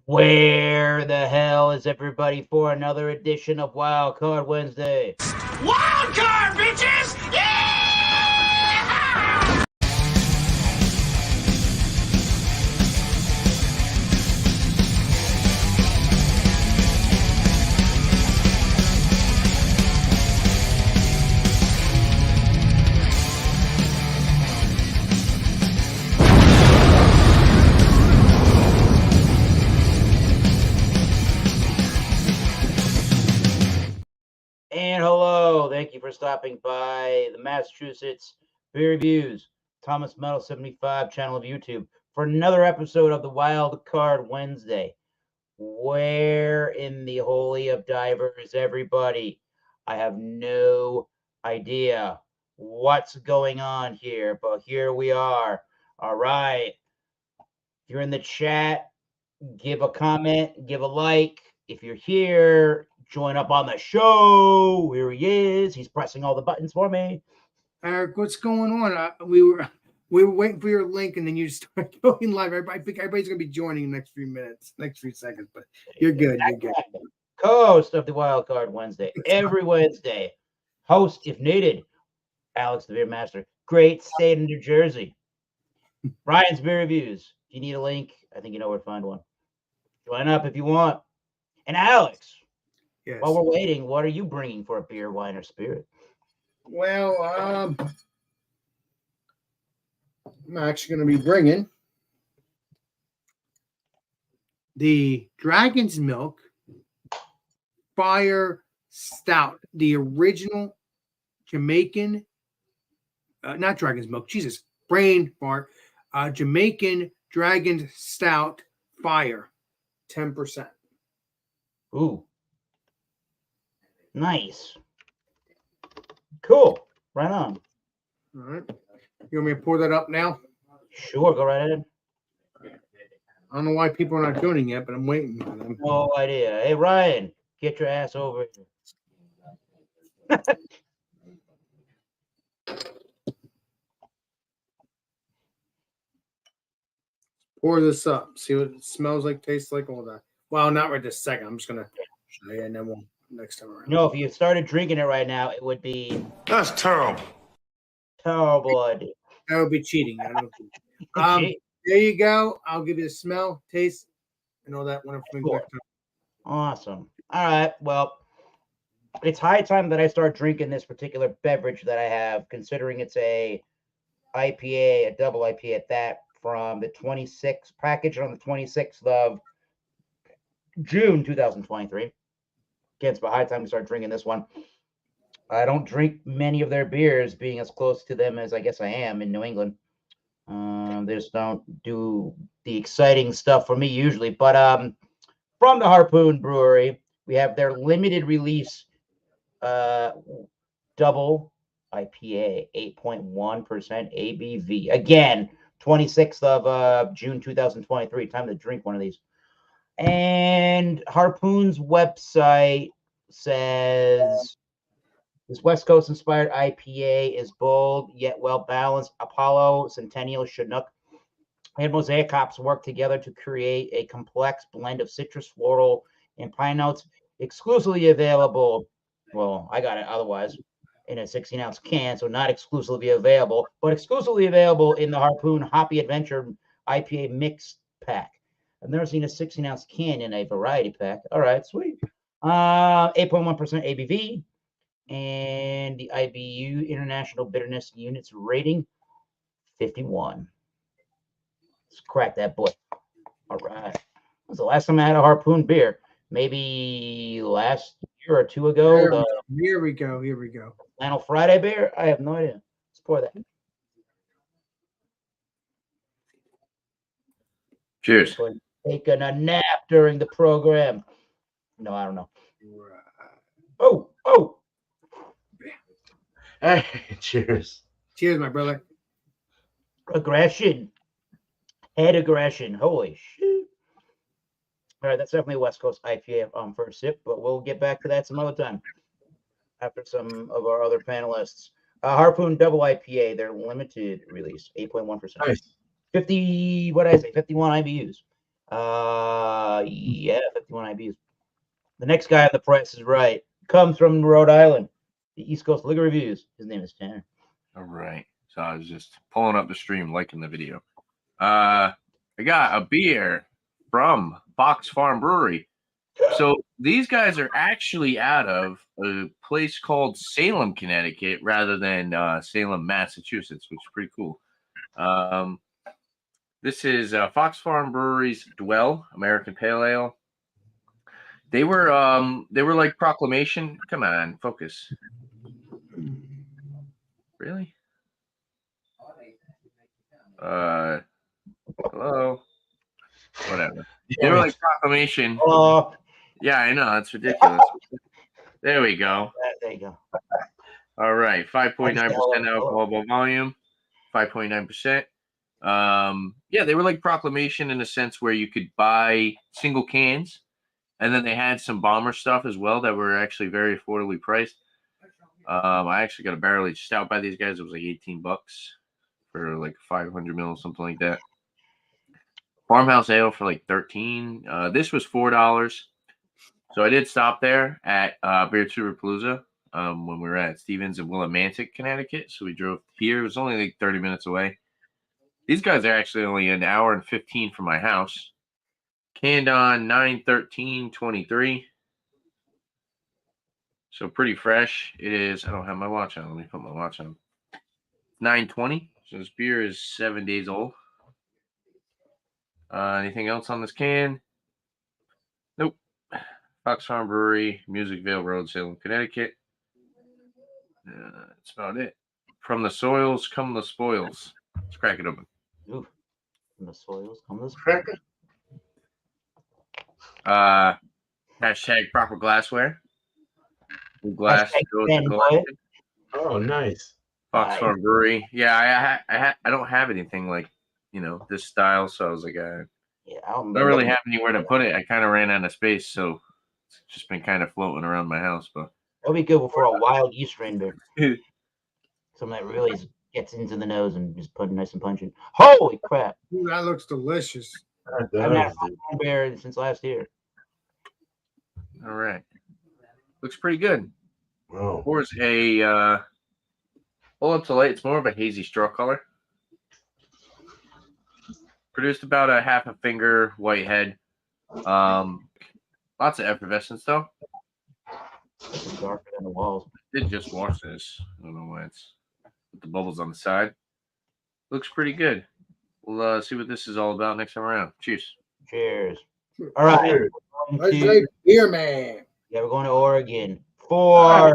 Where the hell is everybody for another edition of Wild Card Wednesday? Wild card, bitches! Yeah! And hello, thank you for stopping by the Massachusetts Beer Reviews, Thomas Metal 75 channel of YouTube for another episode of the Wild Card Wednesday. Where in the holy of divers is everybody? I have no idea what's going on here, but here we are. All right. If you're in the chat, give a comment, give a like. If you're here, join up on the show. Here he is. He's pressing all the buttons for me. Eric, what's going on? We were waiting for your link, and then you started going live. I think everybody's gonna be joining in the next few minutes, next few seconds. But you're good. You're good. Co-host of the Wild Card Wednesday every Wednesday. Host, if needed, Alex the Beer Master. Great state of New Jersey. Ryan's Beer Reviews. If you need a link, I think you know where to find one. Join up if you want. And Alex, Yes. while we're waiting, what are you bringing for a beer, wine, or spirit? Well, I'm actually going to be bringing the Dragon's Milk Fire Stout, the original Jamaican, not Dragon's Milk, Jesus, brain fart, Jamaican Dragon's Stout Fire, 10%. Ooh. Nice. Cool. Right on. All right. You want me to pour that up now? Sure, go right ahead. I don't know why people are not joining yet, but I'm waiting for them. No idea. Hey, Ryan, get your ass over here. Pour this up. See what it smells like, tastes like, all that. Well, not right this second. I'm just going to show you, and then we'll next time around. No, if you started drinking it right now, it would be That's terrible. terrible idea. That would be cheating. I don't there you go. I'll give you the smell, taste, and all that when I'm Sure. Awesome. All right. Well, it's high time that I start drinking this particular beverage that I have, considering it's a IPA, a double IPA at that, from the 26th package on the 26th of June 2023. Again, it's about high time to start drinking this one. I don't drink many of their beers, being as close to them as I guess I am in New England. They just don't do the exciting stuff for me usually. But from the Harpoon Brewery, we have their limited release double IPA, 8.1% ABV. Again, 26th of June 2023. Time to drink one of these. And Harpoon's website says this West Coast inspired IPA is bold yet well balanced. Apollo, Centennial, Chinook, and Mosaic hops work together to create a complex blend of citrus, floral, and pine notes. Exclusively available. Well, I got it otherwise in a 16-ounce can, so not exclusively available, but exclusively available in the Harpoon Hoppy Adventure IPA mix pack. I've never seen a 16-ounce can in a variety pack. All right, sweet. 8.1% ABV. And the IBU International Bitterness Units rating, 51. Let's crack that boy. All right. That was the last time I had a Harpoon beer. Maybe last year or two ago. Here we go. Here we go. Flannel Friday beer? I have no idea. Let's pour that. Cheers. Taking a nap during the program. No, I don't know. Oh. Hey, cheers. Cheers, my brother. Aggression. Head aggression. Holy shit. All right, that's definitely a West Coast IPA for a sip, but we'll get back to that some other time after some of our other panelists. Harpoon Double IPA, their limited release, 8.1%. Nice. 50, what did I say? 51 IBUs. Yeah, 51 IBUs. The next guy on the Price is Right comes from Rhode Island. The East Coast Liquor Reviews. His name is Tanner. All right. So I was just pulling up the stream, liking the video. I got a beer from Fox Farm Brewery. So these guys are actually out of a place called Salem, Connecticut, rather than Salem, Massachusetts, which is pretty cool. This is Fox Farm Brewery's Dwell American Pale Ale. They were like Proclamation. Come on, focus. Really? Hello. Whatever. They were like Proclamation. Yeah, I know. That's ridiculous. There we go. There you go. All right. 5.9% alcohol by volume. 5.9%. Yeah, they were like Proclamation in a sense where you could buy single cans, and then they had some bomber stuff as well that were actually very affordably priced. I actually got a barrel aged stout by these guys. It was like $18 for like 500 mil, something like that. Farmhouse Ale for like $13. This was $4. So I did stop there at Beer Palooza when we were at Stevens in Willimantic, Connecticut. So we drove here. It was only like 30 minutes away. These guys are actually only an hour and 15 from my house. Canned on 9/13/23. So pretty fresh. It is. I don't have my watch on. Let me put my watch on. 9/20. So this beer is 7 days old. Anything else on this can? Nope. Fox Farm Brewery, Musicville Road, Salem, Connecticut. That's about it. From the soils come the spoils. Let's crack it open. Ooh. From the soils come the Crack spoils. Hashtag proper glassware. Glass Hashtag goes Ben to collection. Oh, nice. Fox Farm Brewery. Yeah, I don't have anything like, this style. So I was like, I don't really have anywhere to put it. I kind of ran out of space. So it's just been kind of floating around my house. But that'll be good for a wild yeast strain beer. Something that really gets into the nose and just put nice and pungent. Holy crap. Ooh, that looks delicious. I've had a beer since last year. All right. Looks pretty good. Wow. Pours a pull up to light. It's more of a hazy straw color. Produced about a half a finger white head. Lots of effervescence though. It's darker than the walls. I did just wash this. I don't know why it's with the bubbles on the side. Looks pretty good. We'll see what this is all about next time around. Cheers. Cheers. All right. Let's say beer man. Yeah, we're going to Oregon. Four.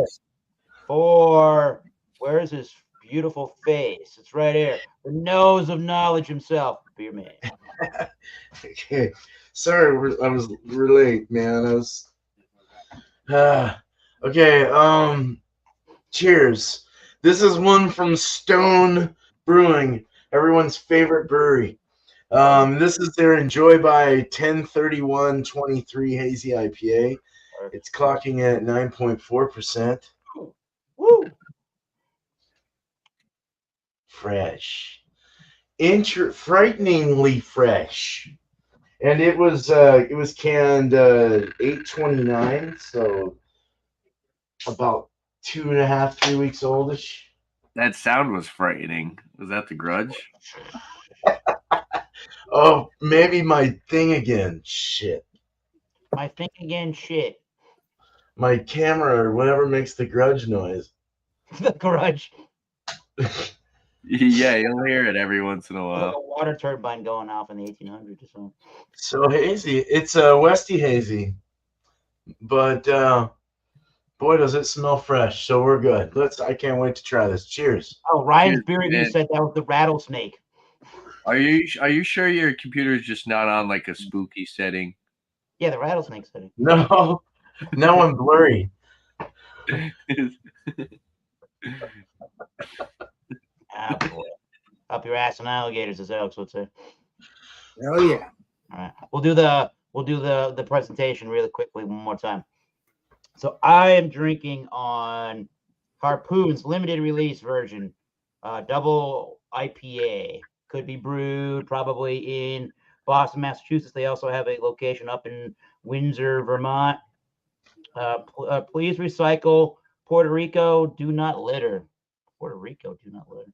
Where is his beautiful face? It's right here. The nose of knowledge himself, beer man. Okay. Sorry, I was late, man. I was. Okay. Cheers. This is one from Stone Brewing, everyone's favorite brewery. This is their Enjoy by 10/31/23 hazy IPA. It's clocking at 9.4%. Woo! Fresh. Frighteningly fresh. And it was canned 8/29, so about 2.5, 3 weeks oldish. That sound was frightening. Was that the Grudge? Oh, maybe my thing again. Shit. My thing again. Shit. My camera or whatever makes the Grudge noise. The Grudge. Yeah, you'll hear it every once in a while. Like a water turbine going off in the 1800s or something. So hazy. It's a Westy hazy, but boy, does it smell fresh. So we're good. I can't wait to try this. Cheers. Oh, Ryan's beer review said that was the rattlesnake. Are you sure your computer is just not on like a spooky setting? Yeah, the rattlesnake setting. No, now I'm blurry. Ah, boy. Up your ass and alligators, as Alex would say. Hell yeah. All right. We'll do the presentation really quickly one more time. So I am drinking on Harpoon's limited release version, double IPA. Could be brewed probably in Boston, Massachusetts. They also have a location up in Windsor, Vermont. Please recycle. Puerto Rico, do not litter. Puerto Rico, do not litter.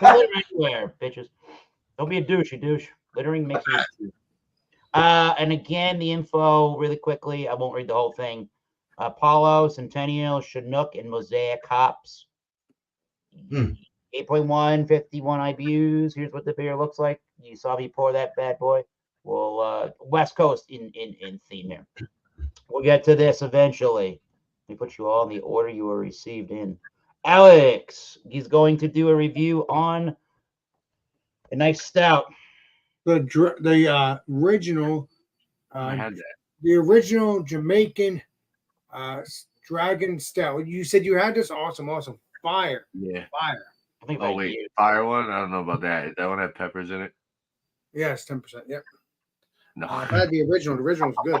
Don't litter anywhere, bitches. Don't be a douche, you douche. Littering makes you a douche. And again, the info really quickly. I won't read the whole thing. Apollo, Centennial, Chinook, and Mosaic hops. 8.1, 51 IBUs. Here's what the beer looks like. You saw me pour that bad boy. Well, West Coast in theme here. We'll get to this eventually. Let me put you all in the order you were received in. Alex, he's going to do a review on a nice stout. The original, I had that. the original Jamaican Dragon Stout. You said you had this. Awesome. Fire. Yeah. Fire. I think Oh wait, fire one? I don't know about that. That one had peppers in it? Yes, 10%. Yep. No. I've had the original. The original was good.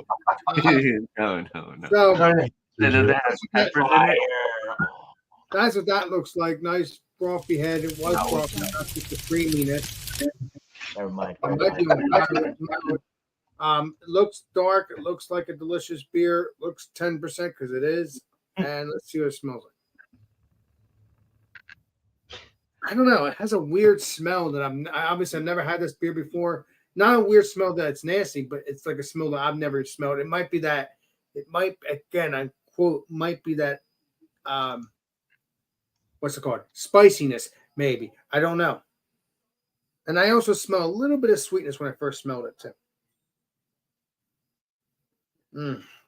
No. So Does it have peppers in it? that's what that looks like. Nice frothy head. It was frothy, not just the creaminess. Never mind. I might be it looks dark. It looks like a delicious beer. It looks 10% because it is. And let's see what it smells like. I don't know. It has a weird smell that I've never had this beer before. Not a weird smell that it's nasty, but it's like a smell that I've never smelled. It might be that. It might, again, I quote, might be that. What's it called? Spiciness, maybe. I don't know. And I also smell a little bit of sweetness when I first smelled it too.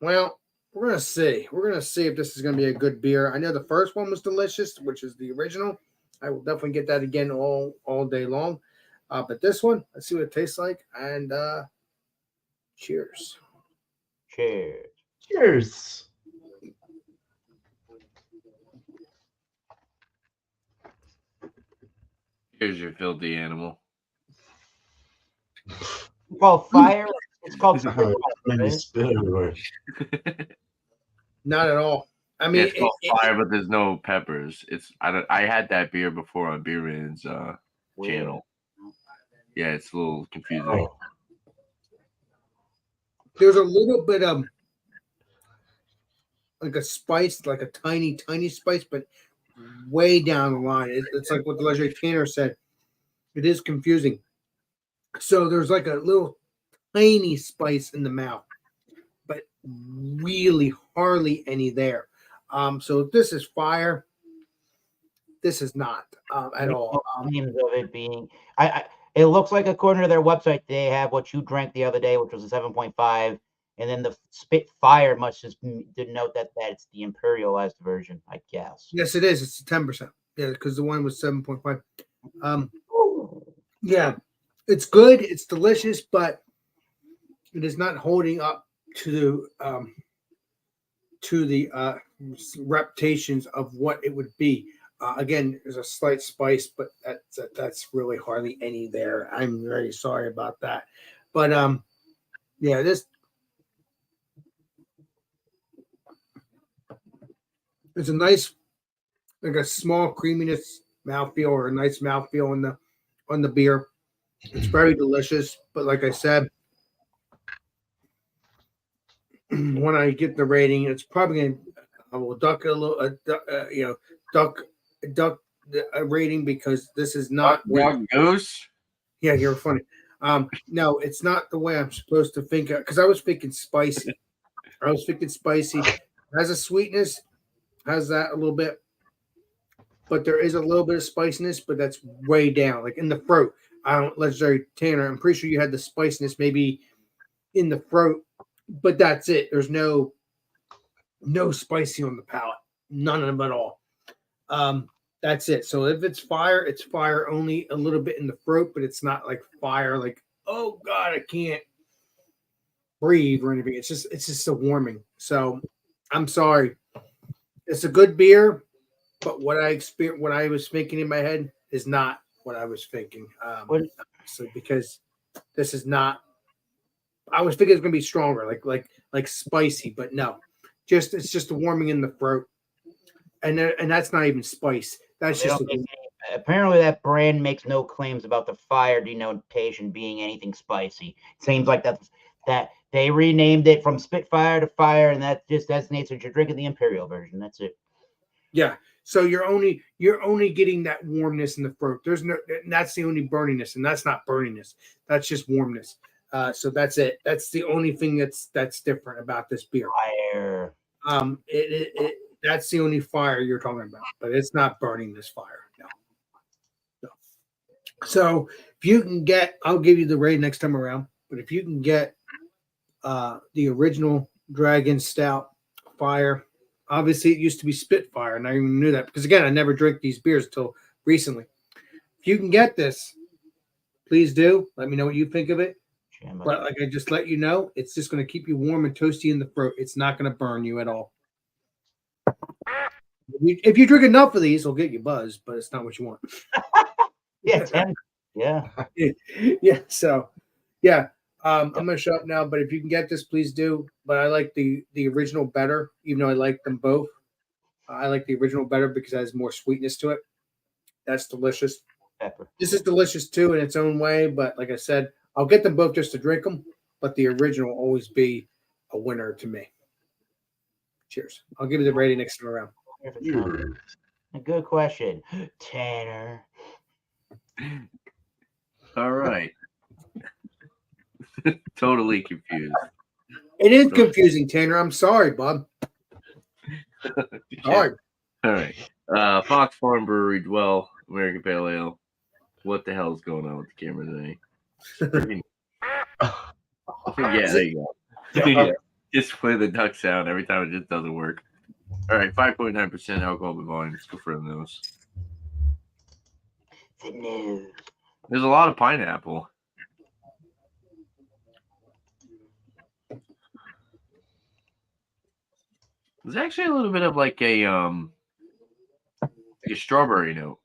Well, we're gonna see. We're gonna see if this is gonna be a good beer. I know the first one was delicious, which is the original. I will definitely get that again all day long. But this one, let's see what it tastes like. And cheers. Cheers. Here's your filthy animal. It's called fire. It's called spirt, Made me right? spit everywhere. Not at all. I mean, It's called fire, but there's no peppers. I had that beer before on Beer Man's channel. Yeah, it's a little confusing. Oh. there's a little bit of like a spice, like a tiny spice, but way down the line. It's like what the Legendary Tanner said. It is confusing. So there's like a little tiny spice in the mouth, but really hardly any there. So if this is fire, this is not at all. Names of it being, it looks like according to their website, they have what you drank the other day, which was a 7.5, and then the spit fire must just denote that it's the imperialized version, I guess. Yes, it is. It's 10%. Yeah, because the one was 7.5. Yeah, it's good. It's delicious, but it is not holding up to the reputations of what it would be. Again, there's a slight spice, but that's really hardly any there. I'm very sorry about that. But yeah, this is a nice, like a small creaminess mouthfeel, or a nice mouthfeel on the beer. It's very delicious, but like I said, when I get the rating, it's probably going to, I will duck a little, duck a rating, because this is not Goose. Yeah, you're funny. No, it's not the way I'm supposed to think, because I was thinking spicy. It has a sweetness, has that a little bit, but there is a little bit of spiciness, but that's way down, like in the throat. Legendary Tanner, I'm pretty sure you had the spiciness maybe in the throat, but that's it. There's no spicy on the palate, none of them at all. That's it. So if it's fire only a little bit in the throat, but it's not like fire, like, oh God, I can't breathe or anything. It's just a warming. So I'm sorry. It's a good beer, but what I was thinking in my head is not what I was thinking. So because this is not, I was thinking it's gonna be stronger, like spicy, but no, it's just a warming in the throat, and that's not even spice. That's just Apparently, that brand makes no claims about the fire denotation being anything spicy. It seems like that they renamed it from Spitfire to Fire, and that just designates that you're drinking the Imperial version. That's it. Yeah. So you're only getting that warmness in the throat. There's no, that's the only burniness, and that's not burniness. That's just warmness. So that's it. That's the only thing that's different about this beer. Fire. That's the only fire you're talking about, but it's not burning this fire. No. So if you can get, I'll give you the rating next time around. But if you can get the original Dragon Stout Fire, obviously it used to be Spitfire, and I even knew that because again, I never drank these beers until recently. If you can get this, please do. Let me know what you think of it. But like I just let you know, it's just going to keep you warm and toasty in the throat. It's not going to burn you at all. If you drink enough of these, it'll get you buzzed, but it's not what you want. Yeah, 10. Yeah. Yeah. So, yeah. I'm going to shut up now, but if you can get this, please do. But I like the original better, even though I like them both. I like the original better because it has more sweetness to it. That's delicious. Pepper. This is delicious too in its own way, but like I said, I'll get them both just to drink them, but the original will always be a winner to me. Cheers. I'll give you the rating next time around. A good question, Tanner. All right. Totally confused. It is confusing, Tanner. I'm sorry, bud. Sorry. All right. Fox Farm Brewery Dwell American Pale Ale. What the hell is going on with the camera today? Yeah, there you go. Yeah. Just play the duck sound every time. It just doesn't work. All right, 5.9% alcohol by volume. Let's go for the nose. The news. There's a lot of pineapple. There's actually a little bit of like a strawberry note,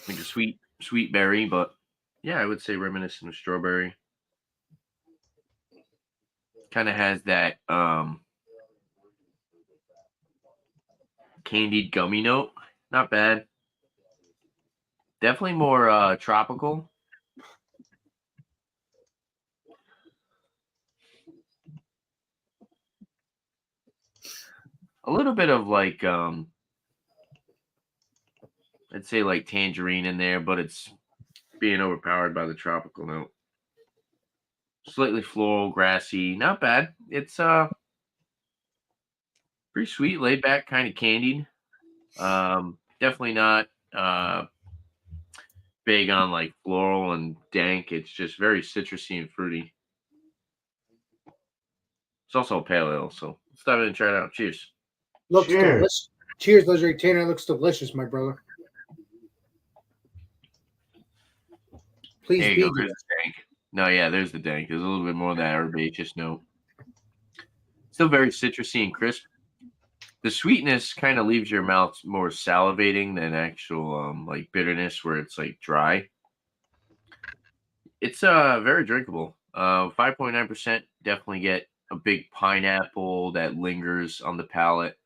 like a sweet berry, but yeah, I would say reminiscent of strawberry. Kind of has that candied gummy note. Not bad. Definitely more tropical. A little bit of like I'd say like tangerine in there, but it's being overpowered by the tropical note. Slightly floral, grassy, not bad. It's pretty sweet, laid back, kind of candied. Definitely not big on like floral and dank. It's just very citrusy and fruity. It's also a pale ale, so let's dive in and try it out. Cheers. Looks delicious. Cheers, Legendary Tanner. Looks delicious, my brother. Please There be you go. There's the dank. No, yeah, there's the dank. There's a little bit more of that herbaceous note. Still very citrusy and crisp. The sweetness kind of leaves your mouth more salivating than actual like bitterness where it's like dry. It's very drinkable. 5.9%. Definitely get a big pineapple that lingers on the palate.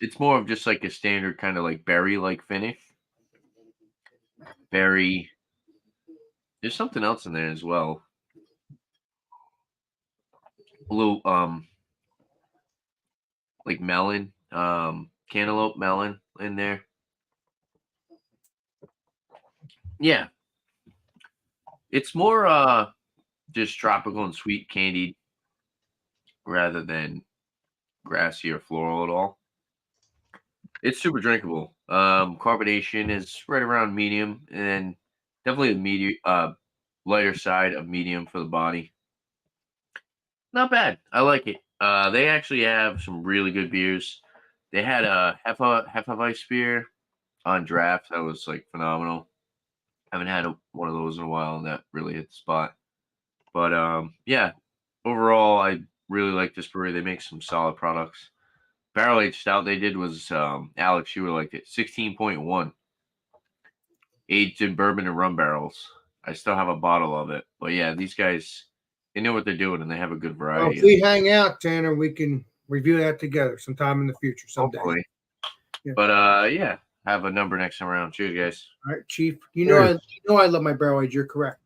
It's more of just like a standard kind of like berry-like finish. Berry. There's something else in there as well. A little like melon, cantaloupe melon in there. Yeah. It's more just tropical and sweet candied rather than grassy or floral at all. It's super drinkable. Carbonation is right around medium, and definitely the medium, lighter side of medium for the body. Not bad. I like it. They actually have some really good beers. They had a Hefeweiss beer on draft that was like phenomenal. Haven't had one of those in a while, and that really hit the spot. But yeah, overall, I really like this brewery. They make some solid products. Barrel aged stout they did was Alex, you would like it. 16.1. Aged in bourbon and rum barrels. I still have a bottle of it. But yeah, these guys They know what they're doing, and they have a good Well, variety. if we hang out, Tanner, we can review that together sometime in the future, someday. Hopefully. Yeah. But yeah, have a number next time around. Cheers, guys. All right, Chief. You know I love my barrel age. You're correct.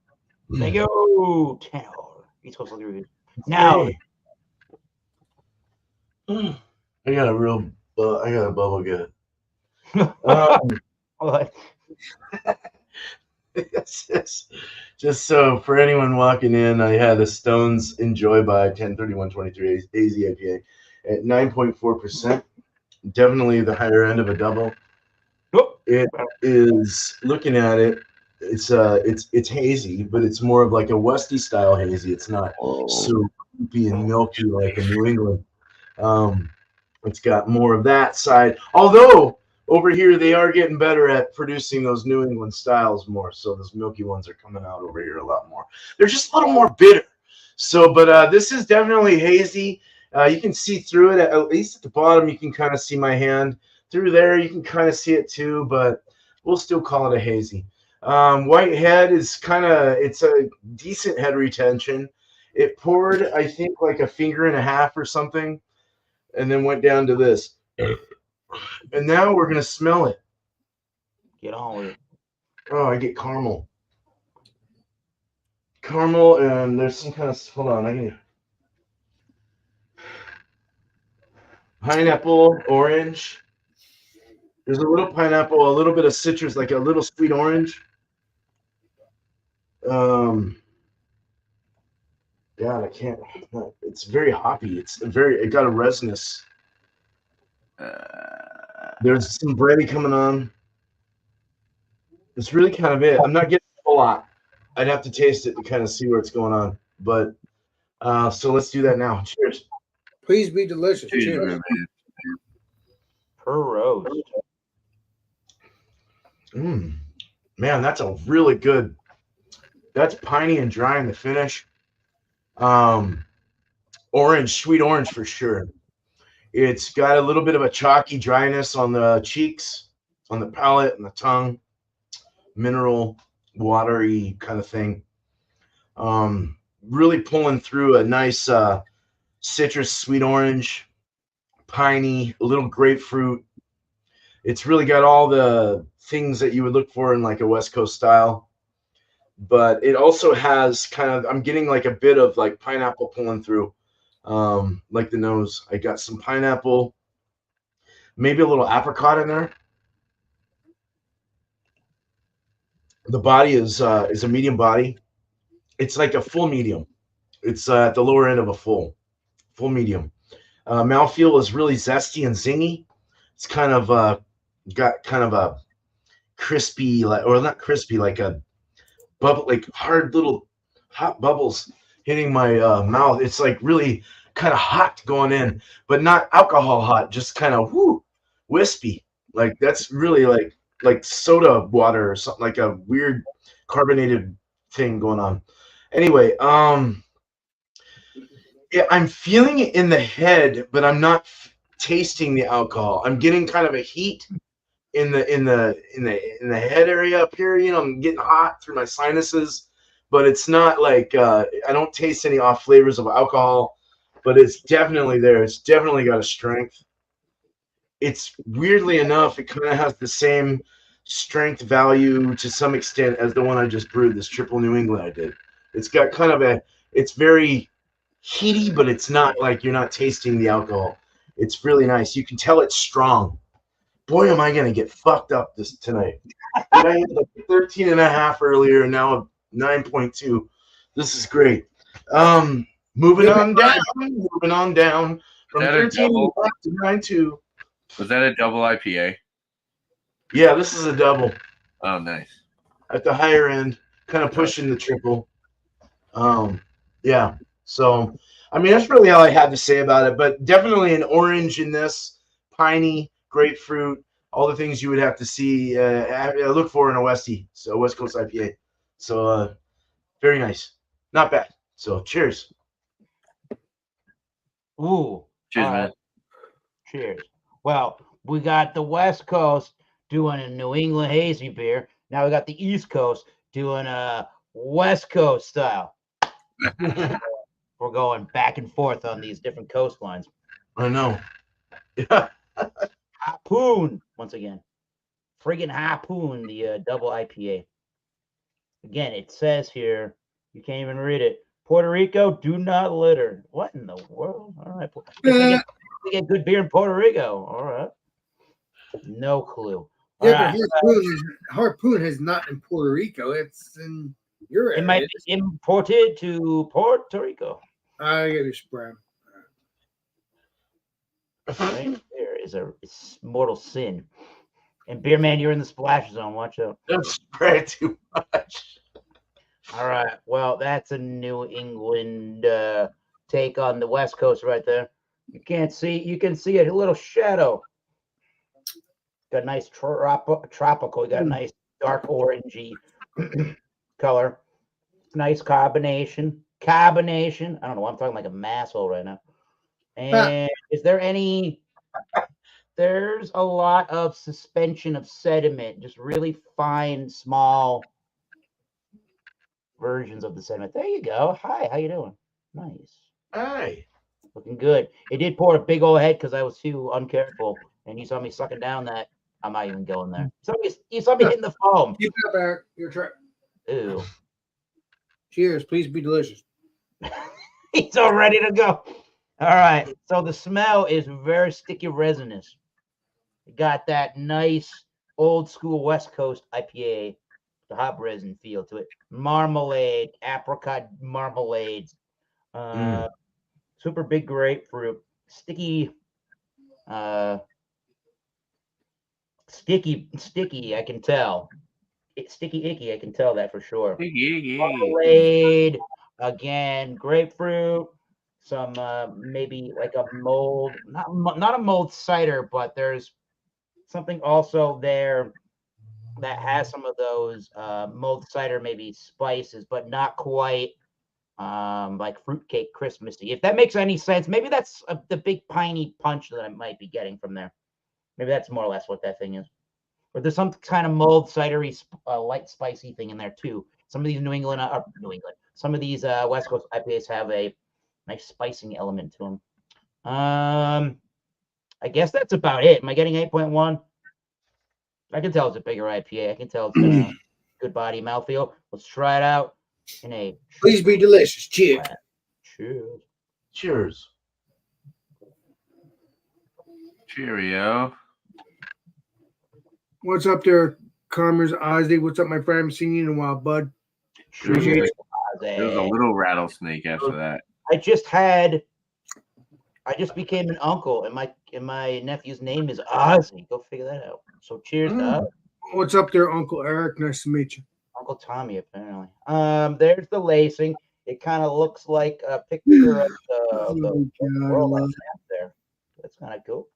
Thank you, Tanner. East Coast Liquor Reviews. Now, I got a bubble gut. what? Just so for anyone walking in, I had a Stone's Enjoy by 103123 AZ IPA at 9.4%. Definitely the higher end of a double. It is, looking at it, it's hazy, but it's more of like a Westy style hazy. It's not so creepy and milky like a New England. It's got more of that side. Although over here they are getting better at producing those New England styles more. So those milky ones are coming out over here a lot more. They're just a little more bitter. So, but this is definitely hazy. You can see through it, at least at the bottom. You can kind of see my hand through there. You can kind of see it too, but we'll still call it a hazy. White head is it's a decent head retention. It poured, I think, like a finger and a half or something, and then went down to this. And now we're going to smell it. Get on with it. Oh, I get caramel. Caramel, and there's some kind of, hold on, I can. Pineapple, orange. There's a little pineapple, a little bit of citrus, like a little sweet orange. God, I can't. It's very hoppy. It got a resinous. There's some bready coming on. That's really kind of it. I'm not getting a lot. I'd have to taste it to kind of see where it's going on. But so let's do that now. Cheers. Please be delicious. Cheers. Per roast. Man, that's a really good. That's piney and dry in the finish. Orange, sweet orange for sure. It's got a little bit of a chalky dryness on the cheeks, on the palate, and the tongue. Mineral, watery kind of thing. Really pulling through a nice citrus, sweet orange, piney, a little grapefruit. It's really got all the things that you would look for in like a West Coast style. But it also has I'm getting like a bit of like pineapple pulling through, like the nose. I got some pineapple, maybe a little apricot in there. The body is a medium body. It's like a full medium. It's at the lower end of a full medium. Mouthfeel is really zesty and zingy. It's kind of got kind of a crispy, or not crispy, like a bubble, like hard little hot bubbles hitting my mouth. It's like really kind of hot going in, but not alcohol hot, just kind of wispy. Like that's really like soda water or something, like a weird carbonated thing going on. Anyway, yeah, I'm feeling it in the head, but I'm not tasting the alcohol. I'm getting kind of a heat in the head area up here. You know, I'm getting hot through my sinuses, but it's not like I don't taste any off flavors of alcohol, but it's definitely there. It's definitely got a strength. It's weirdly enough, it kind of has the same strength value to some extent as the one I just brewed, this Triple New England I did. It's got kind of it's very heaty, but it's not like you're not tasting the alcohol. It's really nice. You can tell it's strong. Boy, am I going to get fucked up tonight. I had like 13 and a half earlier, and now 9.2. This is great. Moving on down from 13 to 9.2. Was that a double IPA? Yeah, this is a double. Oh, nice. At the higher end, kind of pushing the triple. Yeah. So, I mean, that's really all I had to say about it. But definitely an orange in this, piney, grapefruit, all the things you would have to see. I look for in a Westie, so West Coast IPA. So, very nice. Not bad. So, cheers. Ooh. Cheers, man. Cheers. Well, we got the West Coast doing a New England hazy beer. Now we got the East Coast doing a West Coast style. we're going back and forth on these different coastlines. I know. Yeah. Harpoon, once again. Friggin' Harpoon, the double IPA. Again, it says here, you can't even read it. Puerto Rico, do not litter. What in the world? All right. They get good beer in Puerto Rico. All right. No clue. All Yeah, right. but Harpoon is not in Puerto Rico. It's in your area. It might be imported to Puerto Rico. I get your spread. Right there is a mortal sin. And Beer Man, you're in the splash zone. Watch out. Don't spray too much. All right. Well, that's a New England take on the West Coast right there. You can't see. You can see a little shadow. Got nice tropical. You got a nice dark orangey color. Nice carbonation. I don't know. I'm talking like a masshole right now. And is there any? There's a lot of suspension of sediment. Just really fine, small versions of the sediment. There you go. Hi, how you doing? Nice. Hi. Looking good. It did pour a big old head because I was too uncareful, and you saw me sucking down that. I'm not even going there. You saw me hitting the foam. Keep it up, Eric. Your trip. Ew. Cheers. Please be delicious. He's all ready to go. All right. So the smell is very sticky resinous. It got that nice old school West Coast IPA, the hop resin feel to it. Marmalade, apricot marmalades, super big grapefruit, sticky, sticky. I can tell. It's sticky icky. I can tell that for sure. Marmalade, again, grapefruit. Some maybe like a mold, not a mold cider, but there's something also there that has some of those mold cider maybe spices, but not quite like fruitcake Christmassy. If that makes any sense, maybe that's the big piney punch that I might be getting from there. Maybe that's more or less what that thing is. But there's some kind of mold cidery light spicy thing in there too. Some of these some of these West Coast IPAs have a nice spicing element to them. I guess that's about it. Am I getting 8.1? I can tell it's a bigger IPA. I can tell it's good body mouthfeel. Let's try it out in a. Please be delicious. Cheers. Cheers. Cheers. Cheerio. What's up there, Commerce Ozzy? What's up, my friend? I haven't seen you in a while, bud. There was a little rattlesnake after that. I just became an uncle, and my nephew's name is Ozzy. Go figure that out. So cheers to What's up there, Uncle Eric? Nice to meet you. Uncle Tommy, apparently. There's the lacing. It kind of looks like a picture of the world map there. That's kind of cool.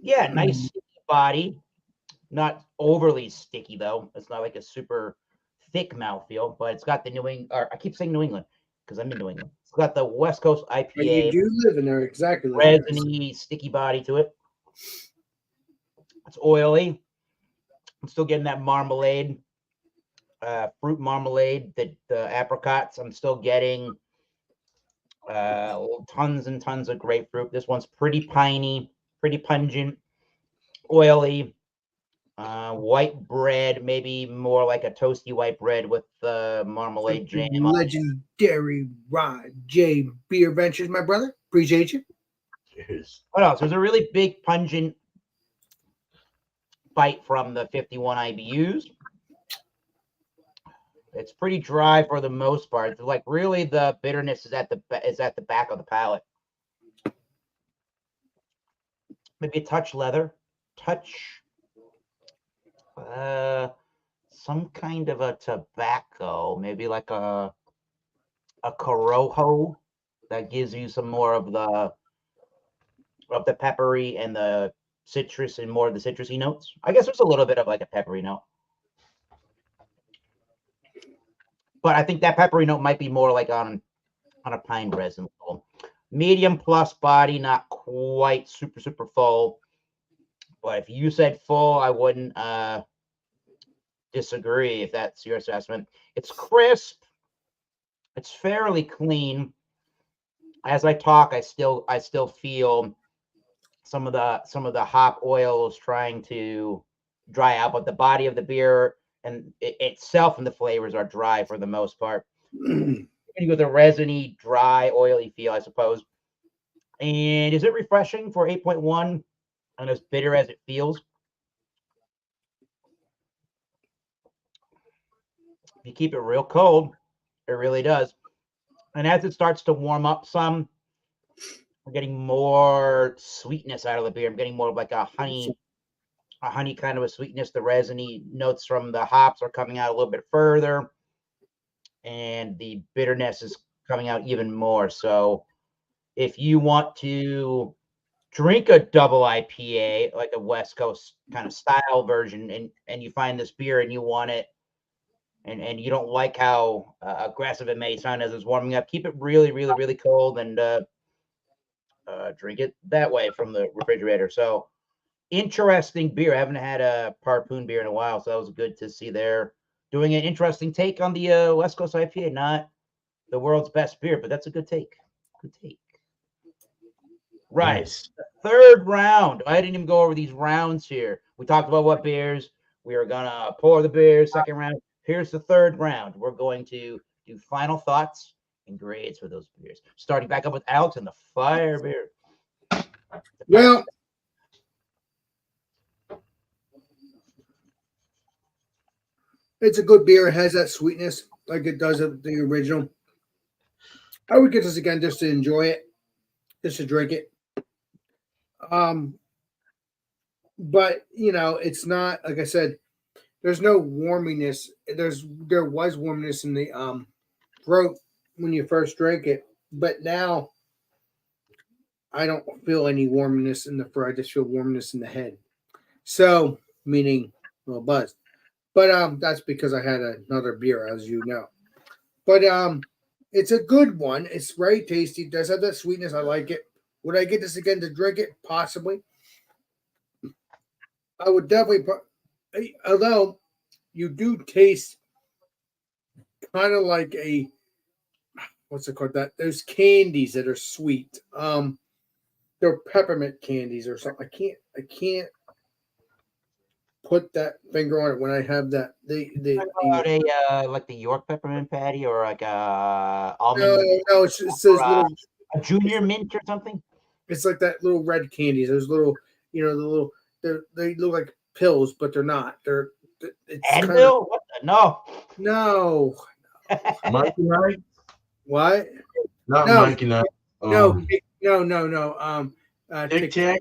Yeah, nice sticky body. Not overly sticky though. It's not like a super thick mouthfeel, but it's got the New England. Or I keep saying New England because I'm in New England. It's got the West Coast IPA. You do live in there, exactly. Resiny, sticky body to it. It's oily. I'm still getting that marmalade, fruit marmalade, the apricots. I'm still getting tons and tons of grapefruit. This one's pretty piney, pretty pungent, oily. White bread, maybe more like a toasty white bread with marmalade jam. Legendary Rod J Beer Ventures, my brother. Appreciate you. Cheers. What else? There's a really big pungent bite from the 51 IBUs. It's pretty dry for the most part. It's like really the bitterness is at the back of the palate. Maybe a touch leather, some kind of a tobacco, maybe like a Corojo that gives you some more of the peppery and the citrus and more of the citrusy notes. I guess there's a little bit of like a peppery note. But I think that peppery note might be more like on a pine resin level. Medium plus body, not quite super full. But if you said full, I wouldn't disagree if that's your assessment. It's crisp. It's fairly clean. As I talk, I still feel some of the hop oils trying to dry out, but the body of the beer and itself and the flavors are dry for the most part. With a resiny, dry, oily feel, I suppose. And is it refreshing for 8.1 and as bitter as it feels? If you keep it real cold, it really does. And as it starts to warm up some, we're getting more sweetness out of the beer. I'm getting more of like a honey kind of a sweetness. The resiny notes from the hops are coming out a little bit further, and the bitterness is coming out even more. So if you want to drink a double IPA, like a West Coast kind of style version, and you find this beer and you want it, and you don't like how aggressive it may sound as it's warming up, keep it really, really, really cold and drink it that way from the refrigerator. So interesting beer. I haven't had a Harpoon beer in a while, so that was good to see they're doing an interesting take on the West Coast IPA. Not the world's best beer, but that's a good take. Good take. Right. Nice. Third round. I didn't even go over these rounds here. We talked about what beers. We are going to pour the beers. Second round. Here's the third round. We're going to do final thoughts and grades for those beers. Starting back up with Alex and the fire beer. Well, it's a good beer. It has that sweetness like it does of the original. I would get this again just to enjoy it, just to drink it. But it's not, like I said, there's no warminess. There was warmness in the throat when you first drank it, but now I don't feel any warmness in the throat. I just feel warmness in the head. So, meaning a little buzzed. But that's because I had another beer, as you know. But it's a good one. It's very tasty. It does have that sweetness. I like it. Would I get this again to drink it? Possibly. I would definitely. Although you do taste kind of like what's it called? Those candies that are sweet. They're peppermint candies or something. I can't put that finger on it when I have that. Like the York peppermint patty or like almond. No, it's those little a junior mint or something. It's like that little red candies. Those little, they look like pills, but they're not. It's Advil? What the? No. Monkey Night? What? Not No. Monkey Night. No. Tic Tac?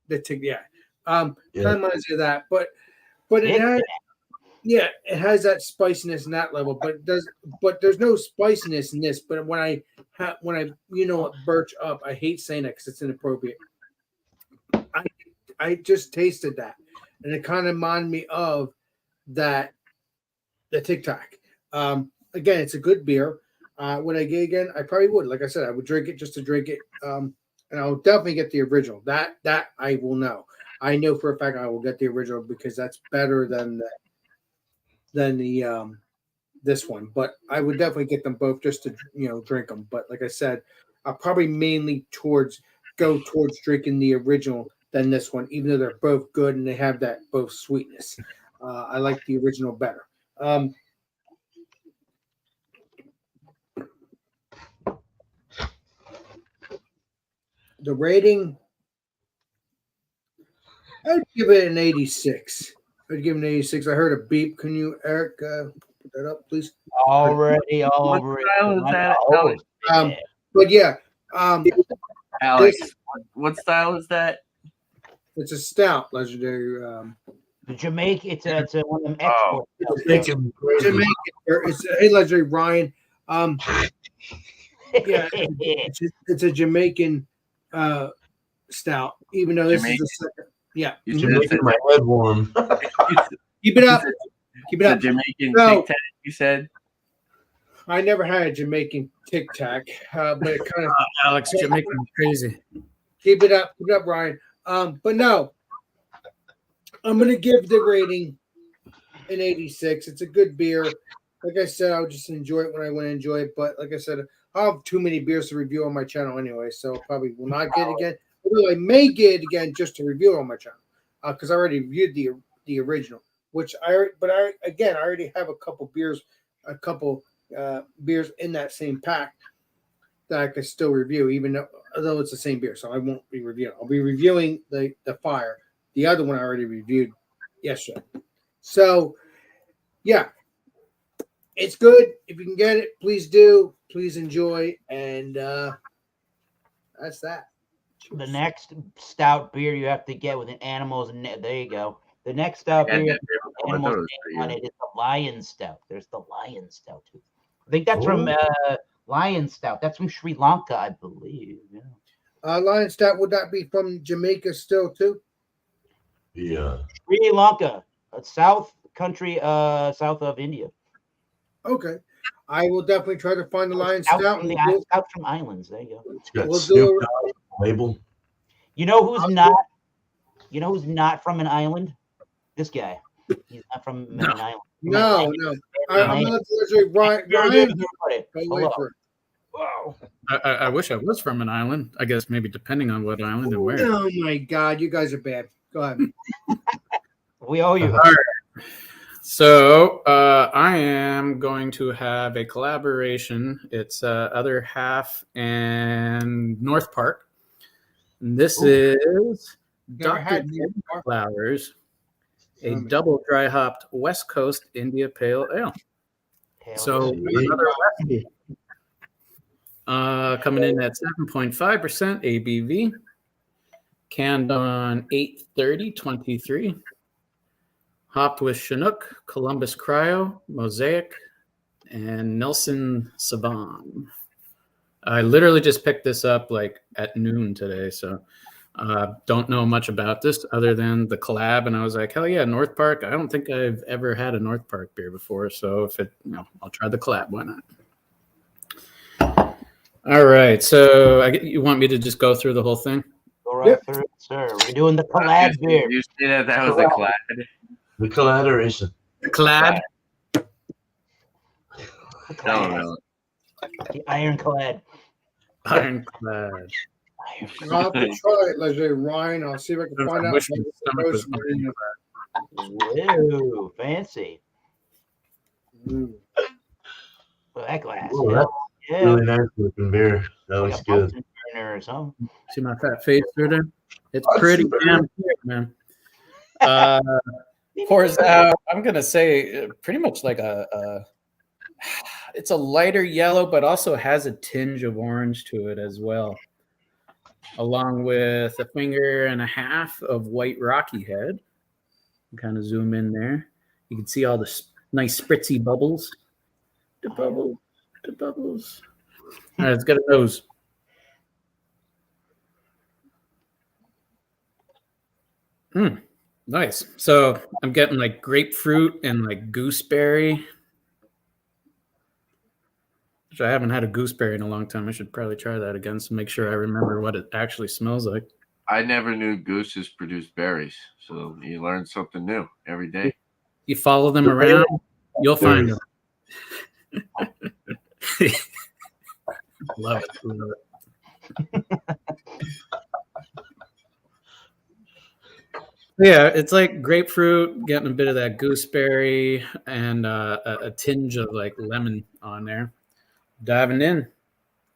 The Tic, yeah. Yeah. Kind of reminds me of that, but it has, it has that spiciness in that level, but there's no spiciness in this. But when I birch up, I hate saying that because it's inappropriate. I just tasted that, and it kind of reminded me of the Tic Tac. Again, it's a good beer. Would I get it again? I probably would. Like I said, I would drink it just to drink it. And I'll definitely get the original. That I will know. I know for a fact I will get the original because that's better than the this one. But I would definitely get them both just to drink them. But like I said, I'll probably mainly go towards drinking the original than this one, even though they're both good and they have that both sweetness. I like the original better. The rating, I'd give it an 86. I'd give it an 86. I heard a beep. Can you, Eric, put that up, please? Already all What over style it. is that, Alex? But yeah, Alex, what style is that? it's a stout, legendary. The Jamaica, it's a one of them Oh. exports. It's a legendary Ryan. Yeah, it's a Jamaican stout. Even though this is the second. Yeah, You're making my head warm. keep it up. Keep it The up. Jamaican No. Tic Tac, you said? I never had a Jamaican Tic Tac, but it kind of Alex, Jamaican crazy. keep it up, Ryan. But no, I'm gonna give the rating an 86. It's a good beer. like I said, I'll just enjoy it when I want to enjoy it. But like I said, I'll have too many beers to review on my channel anyway, so probably will not get it again. Although I may get it again just to review it on my channel because I already reviewed the original. I already have a couple beers in that same pack that I could still review, even though it's the same beer. So I won't be reviewing. I'll be reviewing the Fire. The other one I already reviewed yesterday. So yeah, it's good. If you can get it, please do. Please enjoy, and that's that. The next stout beer you have to get with an animal's name. There you go. The next stout beer you have to get with an animal's name on it is the Lion Stout. There's the Lion Stout too. I think that's from Lion Stout. That's from Sri Lanka, I believe. Yeah. Lion Stout, would that be from Jamaica still too? Yeah. Sri Lanka, south of India. Okay. I will definitely try to find the Lion Stout. Stout from islands. There you go. It's got Snoop Dogg label. You know who's not? You know who's not from an island? This guy. He's not from an island. No. I'm not Ryan. Wait for it. Whoa. I wish I was from an island. I guess maybe depending on what island and where. Oh my God, you guys are bad. Go ahead. We owe you. All right. So I am going to have a collaboration. It's Other Half and North Park. And this is Dr. Flowers, a double dry hopped West Coast India Pale Ale. So another lefty. Coming in at 7.5% ABV, canned on 8/30/23. Hopped with Chinook, Columbus Cryo, Mosaic, and Nelson Sauvin. I literally just picked this up like at noon today, so don't know much about this other than the collab. And I was like, hell yeah, North Park. I don't think I've ever had a North Park beer before, so if it, I'll try the collab. Why not? All right, so you want me to just go through the whole thing? Go right through it, sir. We're doing the collab beer. You say that was the collab. The collaboration. The collab. No. The ironclad. Ironclad. I'll have to try it, Leslie Ryan. I'll see if I can find out. Whoa, fancy. Mm. Well, that glass. Ooh, that's really nice looking beer. That looks good. Or something. See my fat face through there? It's pretty damn good, man. Pours out, I'm going to say pretty much like it's a lighter yellow, but also has a tinge of orange to it as well, along with a finger and a half of white Rocky Head. Kind of zoom in there. You can see all the nice spritzy bubbles. The bubbles. All right, it's got a nose. Nice. So I'm getting like grapefruit and like gooseberry, which I haven't had a gooseberry in a long time. I should probably try that again to make sure I remember what it actually smells like. I never knew gooses produced berries, so you learn something new every day. You follow them around, you'll find them. Love it. Yeah, it's like grapefruit, getting a bit of that gooseberry and a tinge of like lemon on there. Diving in.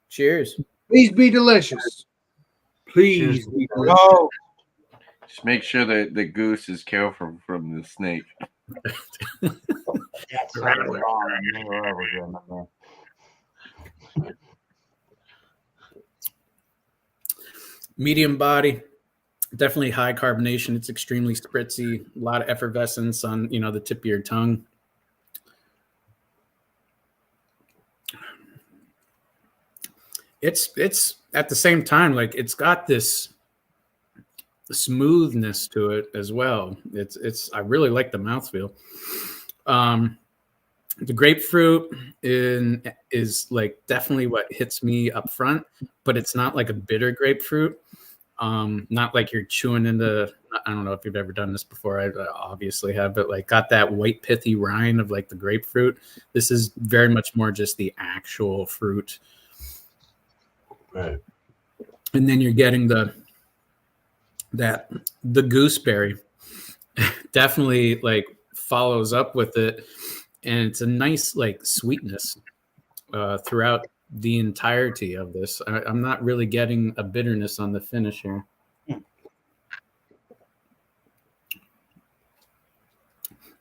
Cheers. Please be delicious. Please be delicious. Oh, Just make sure that the goose is careful from the snake. that's wrong. Medium body. Definitely high carbonation. It's extremely spritzy. A lot of effervescence on, the tip of your tongue. It's at the same time, like it's got this smoothness to it as well. I really like the mouthfeel. The grapefruit is like definitely what hits me up front, but it's not like a bitter grapefruit. Not like you're chewing into I don't know if you've ever done this before. I obviously have, but like got that white pithy rind of like the grapefruit. This is very much more just the actual fruit. Right. And then you're getting the gooseberry definitely like follows up with it, and it's a nice like sweetness throughout the entirety of this. I'm not really getting a bitterness on the finish here.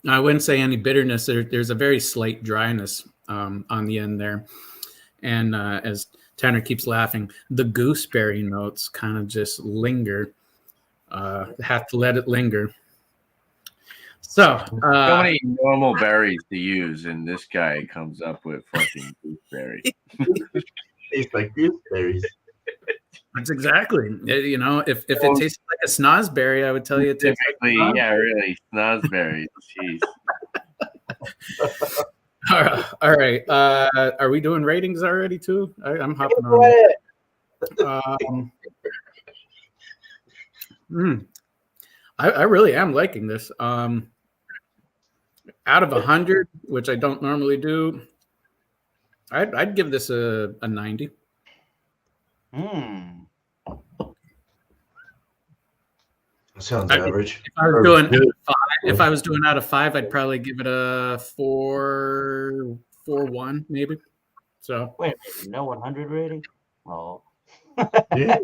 I wouldn't say any bitterness. There's a very slight dryness on the end there. And as Tanner keeps laughing, the gooseberry notes kind of just linger. Have to let it linger. So many normal berries to use, and this guy comes up with fucking gooseberry. Tastes like gooseberries. That's exactly. You know, if it tasted like a snozberry, I would tell you it tastes like yeah, really, snozberries. Jeez. All right. Are we doing ratings already too? I'm hopping on. I really am liking this. Out of 100, which I don't normally do, I'd give this a 90. Sounds average. If I was doing out of 5, I'd probably give it a 4.1 maybe. So wait, no 100 rating? Oh, yeah.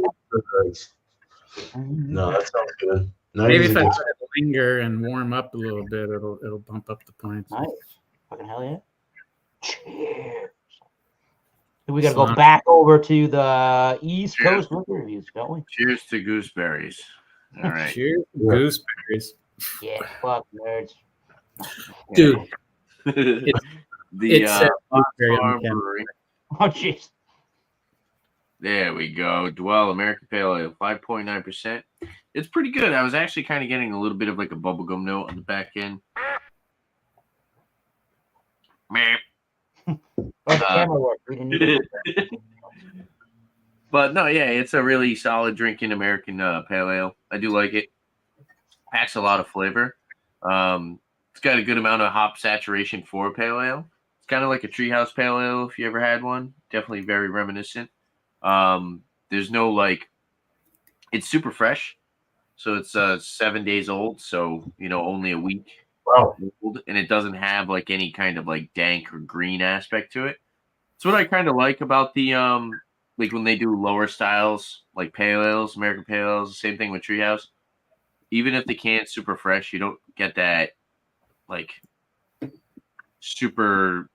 No, that sounds good. Maybe if I let it linger and warm up a little bit, it'll bump up the points. Nice, fucking hell yeah! Cheers. We got to go back over to the East Coast liquor reviews, don't we? Cheers to gooseberries. All right. Cheers to gooseberries. Yeah, fuck nerds. Dude. It's Farm Brewery. Oh, jeez. There we go. Dwell American Pale Ale, 5.9%. It's pretty good. I was actually kind of getting a little bit of like a bubblegum note on the back end. Meh. Camera work. We didn't need it. But no, yeah, it's a really solid drinking American Pale Ale. I do like it. Packs a lot of flavor. It's got a good amount of hop saturation for a Pale Ale. It's kind of like a Treehouse Pale Ale if you ever had one. Definitely very reminiscent. There's no like, it's super fresh. So it's 7 days old. So, you know, only a week. Wow. Old, and it doesn't have like any kind of like dank or green aspect to it. It's what I kind of like about the, like when they do lower styles, like pale ales, American pale ales, same thing with Treehouse. Even if the can's super fresh, you don't get that like super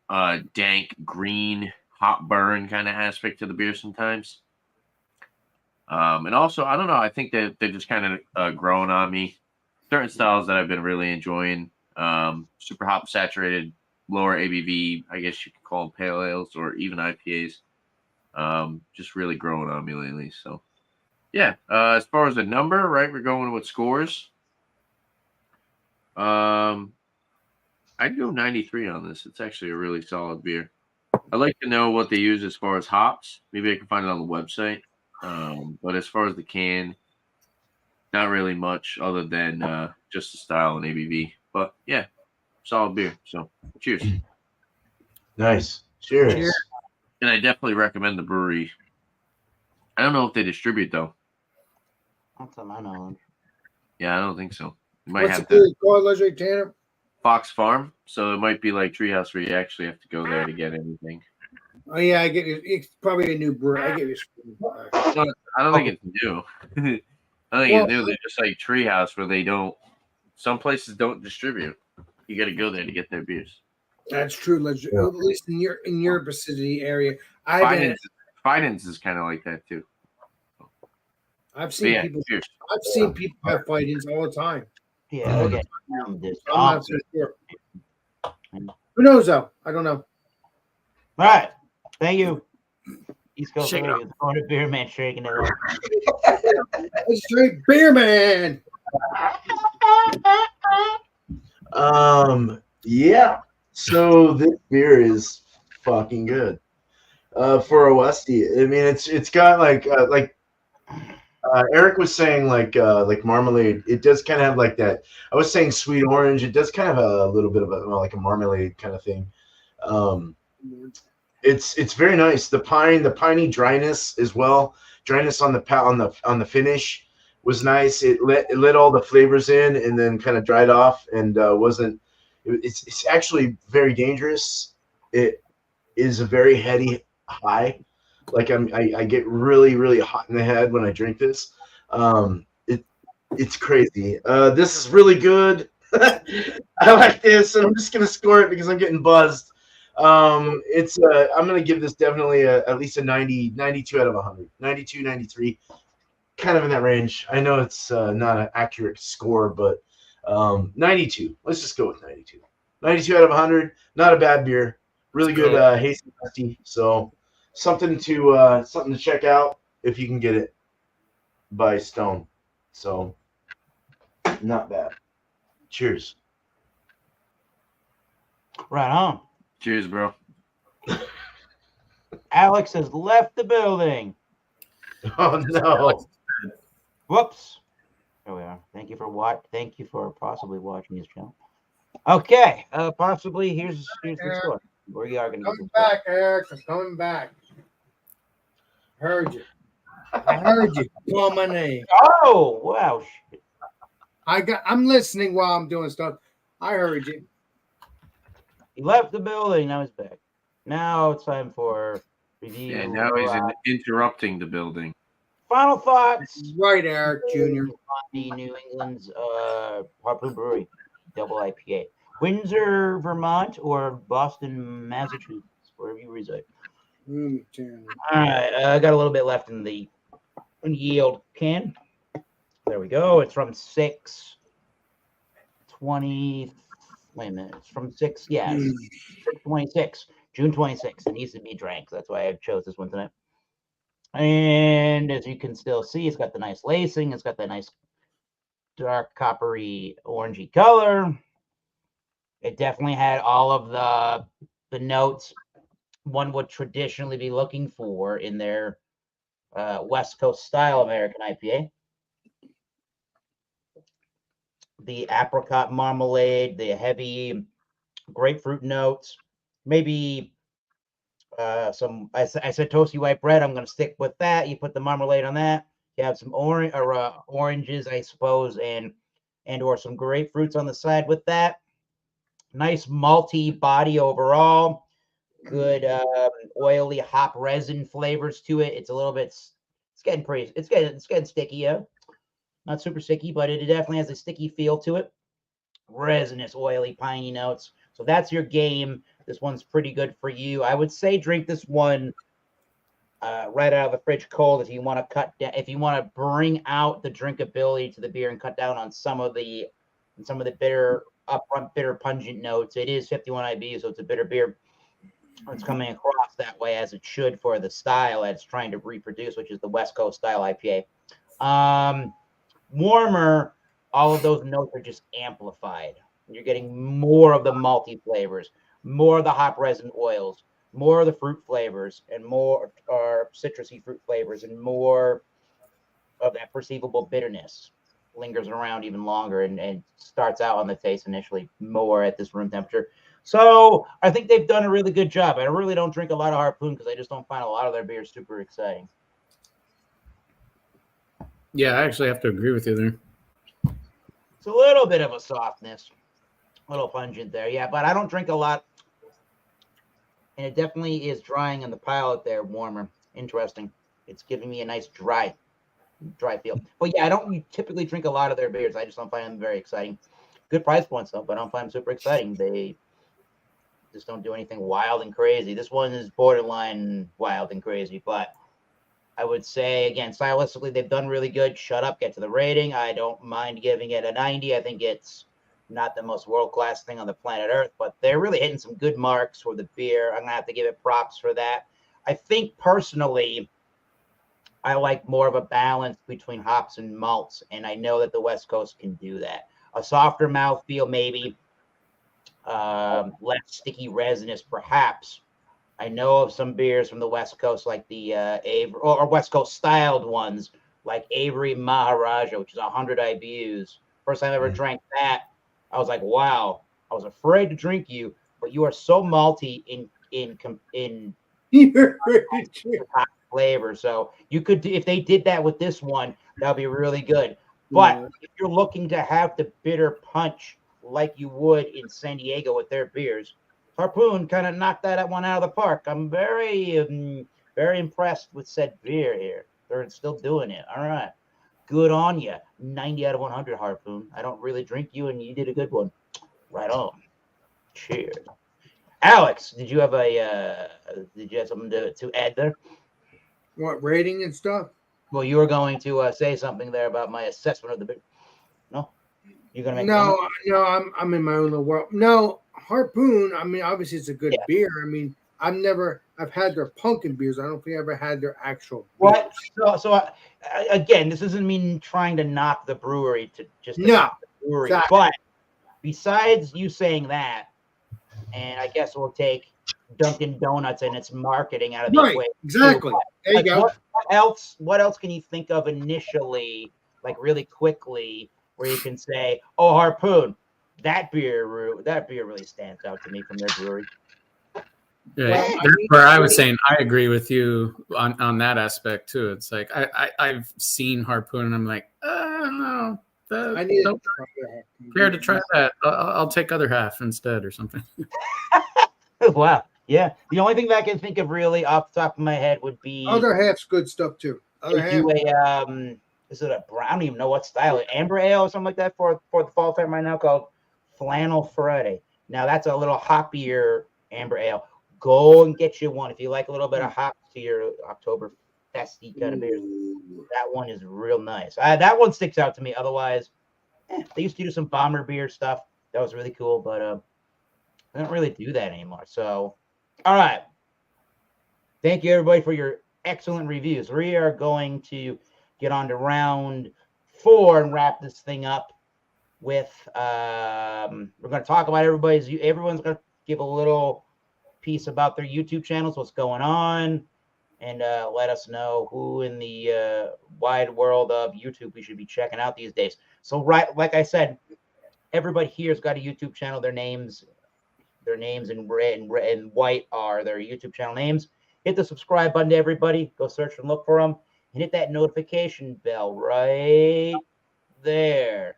dank green hot burn kind of aspect to the beer sometimes. And also, I don't know, I think that they're just kind of growing on me. Certain styles that I've been really enjoying, super hop saturated, lower ABV, I guess you could call them pale ales or even IPAs. Just really growing on me lately. So, yeah. As far as the number, right, we're going with scores. I'd go 93 on this. It's actually a really solid beer. I'd like to know what they use as far as hops. Maybe I can find it on the website. But as far as the can, not really much other than just the style and ABV. But yeah, solid beer. So cheers. Nice. Cheers. And I definitely recommend the brewery. I don't know if they distribute though. Not to my knowledge. Yeah, I don't think so. You might What's have the to called, Leslie Tanner? Fox Farm. So it might be like Treehouse where you actually have to go there to get anything. Oh yeah, I get it. It's probably a new brewery. I get it. No, I don't think it's new. I think it's new. They're just like Treehouse where they don't. Some places don't distribute. You got to go there to get their beers. That's true, Leslie. At least in your vicinity area. Finance is kind of like that too. I've seen people. Cheers. I've seen people have fight-ins all the time. Yeah, okay. I'm not so sure. Who knows though? I don't know. All right. Thank you. East Coast Shake it Liquor, the beer man shaking it up. Straight beer man. Yeah. So this beer is fucking good. For a Westie, I mean, it's got like Eric was saying like marmalade. It does kind of have like that. I was saying sweet orange. It does kind of have a little bit of a like a marmalade kind of thing. Um, it's very nice. The piney dryness as well. Dryness on the finish was nice. It let all the flavors in and then kind of dried off and wasn't. It's actually very dangerous. It is a very heady high. Like I get really really hot in the head when I drink this. It's crazy. This is really good. I like this, and I'm just gonna score it because I'm getting buzzed. I'm gonna give this definitely at least a 90, 92 out of 100, 92, 93, kind of in that range. I know it's not an accurate score, but 92. Let's just go with 92. 92 out of 100. Not a bad beer. Really good hazy musty. So something to check out if you can get it by Stone. So not bad. Cheers. Right on. Cheers, bro. Alex has left the building. Oh no. Whoops. There we are. Thank you for possibly watching his channel. Okay. Possibly here's the score. We are gonna Coming back, Eric. I'm coming back. Heard you. I heard you. Call my name. Oh wow. Shit. I'm listening while I'm doing stuff. I heard you. He left the building. Now he's back. Now it's time for review. Yeah, now he's interrupting the building. Final thoughts. Right, Eric Jr. On the New England's Harpoon Brewery double IPA. Windsor, Vermont, or Boston, Massachusetts, wherever you reside. All right, I got a little bit left in the yield can. There we go. It's from 6/20. Wait a minute. It's from 6/26, June 26th. It needs to be drank. That's why I chose this one tonight. And as you can still see, it's got the nice lacing. It's got the nice dark coppery orangey color. It definitely had all of the notes one would traditionally be looking for in their West Coast style American IPA. The apricot marmalade, the heavy grapefruit notes, maybe I said toasty white bread. I'm going to stick with that. You put the marmalade on that. You have some oranges, I suppose, and or some grapefruits on the side with that. Nice malty body overall. Good oily hop resin flavors to it. It's a little bit. It's getting sticky. Yeah, not super sticky, but it definitely has a sticky feel to it. Resinous, oily, piney notes. So that's your game. This one's pretty good for you. I would say drink this one right out of the fridge cold if you want to cut down. If you want to bring out the drinkability to the beer and cut down on some of the bitter, upfront bitter, pungent notes. It is 51 IB, so it's a bitter beer. It's coming across that way as it should for the style that it's trying to reproduce, which is the West Coast style IPA. Warmer, all of those notes are just amplified. You're getting more of the malty flavors, more of the hop resin oils, more of the fruit flavors, and more citrusy fruit flavors, and more of that perceivable bitterness lingers around even longer and starts out on the taste initially more at this room temperature. So I think they've done a really good job. I really don't drink a lot of Harpoon because I just don't find a lot of their beers super exciting. Yeah, I actually have to agree with you there. It's a little bit of a softness, a little pungent there. Yeah, but I don't drink a lot. And it definitely is drying on the palate there, warmer. Interesting. It's giving me a nice dry feel. But yeah, I don't typically drink a lot of their beers. I just don't find them very exciting. Good price points, though, but I don't find them super exciting. They just don't do anything wild and crazy. This one is borderline wild and crazy, but I would say, again, stylistically, they've done really good. Shut up, get to the rating. I don't mind giving it a 90. I think it's not the most world-class thing on the planet Earth, but they're really hitting some good marks for the beer. I'm going to have to give it props for that. I think, personally, I like more of a balance between hops and malts, and I know that the West Coast can do that. A softer mouthfeel, maybe. Less sticky resinous, perhaps. I know of some beers from the West Coast, like the or West Coast styled ones, like Avery Maharaja, which is 100 IBUs. First time I ever drank that, I was like, wow. I was afraid to drink you, but you are so malty in flavor. So you could, if they did that with this one, that would be really good. But if you're looking to have the bitter punch like you would in San Diego with their beers, Harpoon kind of knocked that one out of the park. I'm very impressed with said beer here. They're still doing it. All right. Good on you. 90 out of 100, Harpoon. I don't really drink you, and you did a good one. Right on. Cheers. Alex, did you have something to add there? What, rating and stuff? Well, you were going to say something there about my assessment of the beer. No? You're going to make No, I'm in my own little world. No, Harpoon, I mean, obviously it's a good beer. I mean, I've had their pumpkin beers. I don't think I ever had their actual beers. What? So again, this doesn't mean trying to knock the brewery knock the brewery. Exactly. But besides you saying that, and I guess we'll take Dunkin' Donuts and its marketing out of the equation. Exactly. There you go. What else can you think of initially, like really quickly, where you can say, "Oh, Harpoon, that beer really stands out to me from their brewery." Yeah, that's where I was saying I agree with you on that aspect too. It's like I've seen Harpoon and I'm like, no, I need to try that. I'll take other half instead or something. Wow. Yeah. The only thing that I can think of really off the top of my head would be other half's good stuff too. Other half. Is it I don't even know what style, amber ale or something like that for the fall time right now called Flannel Friday. Now that's a little hoppier amber ale. Go and get you one if you like a little bit of hops to your October festy kind of beers. That one is real nice. That one sticks out to me. Otherwise, they used to do some bomber beer stuff. That was really cool, but they don't really do that anymore. So, all right. Thank you, everybody, for your excellent reviews. We are going to get on to round 4 and wrap this thing up with we're going to talk about everyone's going to give a little piece about their YouTube channels, what's going on, and let us know who in the wide world of YouTube we should be checking out these days. So, right, like I said, everybody here's got a YouTube channel. Their names in red and white are their YouTube channel names. Hit the subscribe button to everybody. Go search and look for them, and hit that notification bell right there.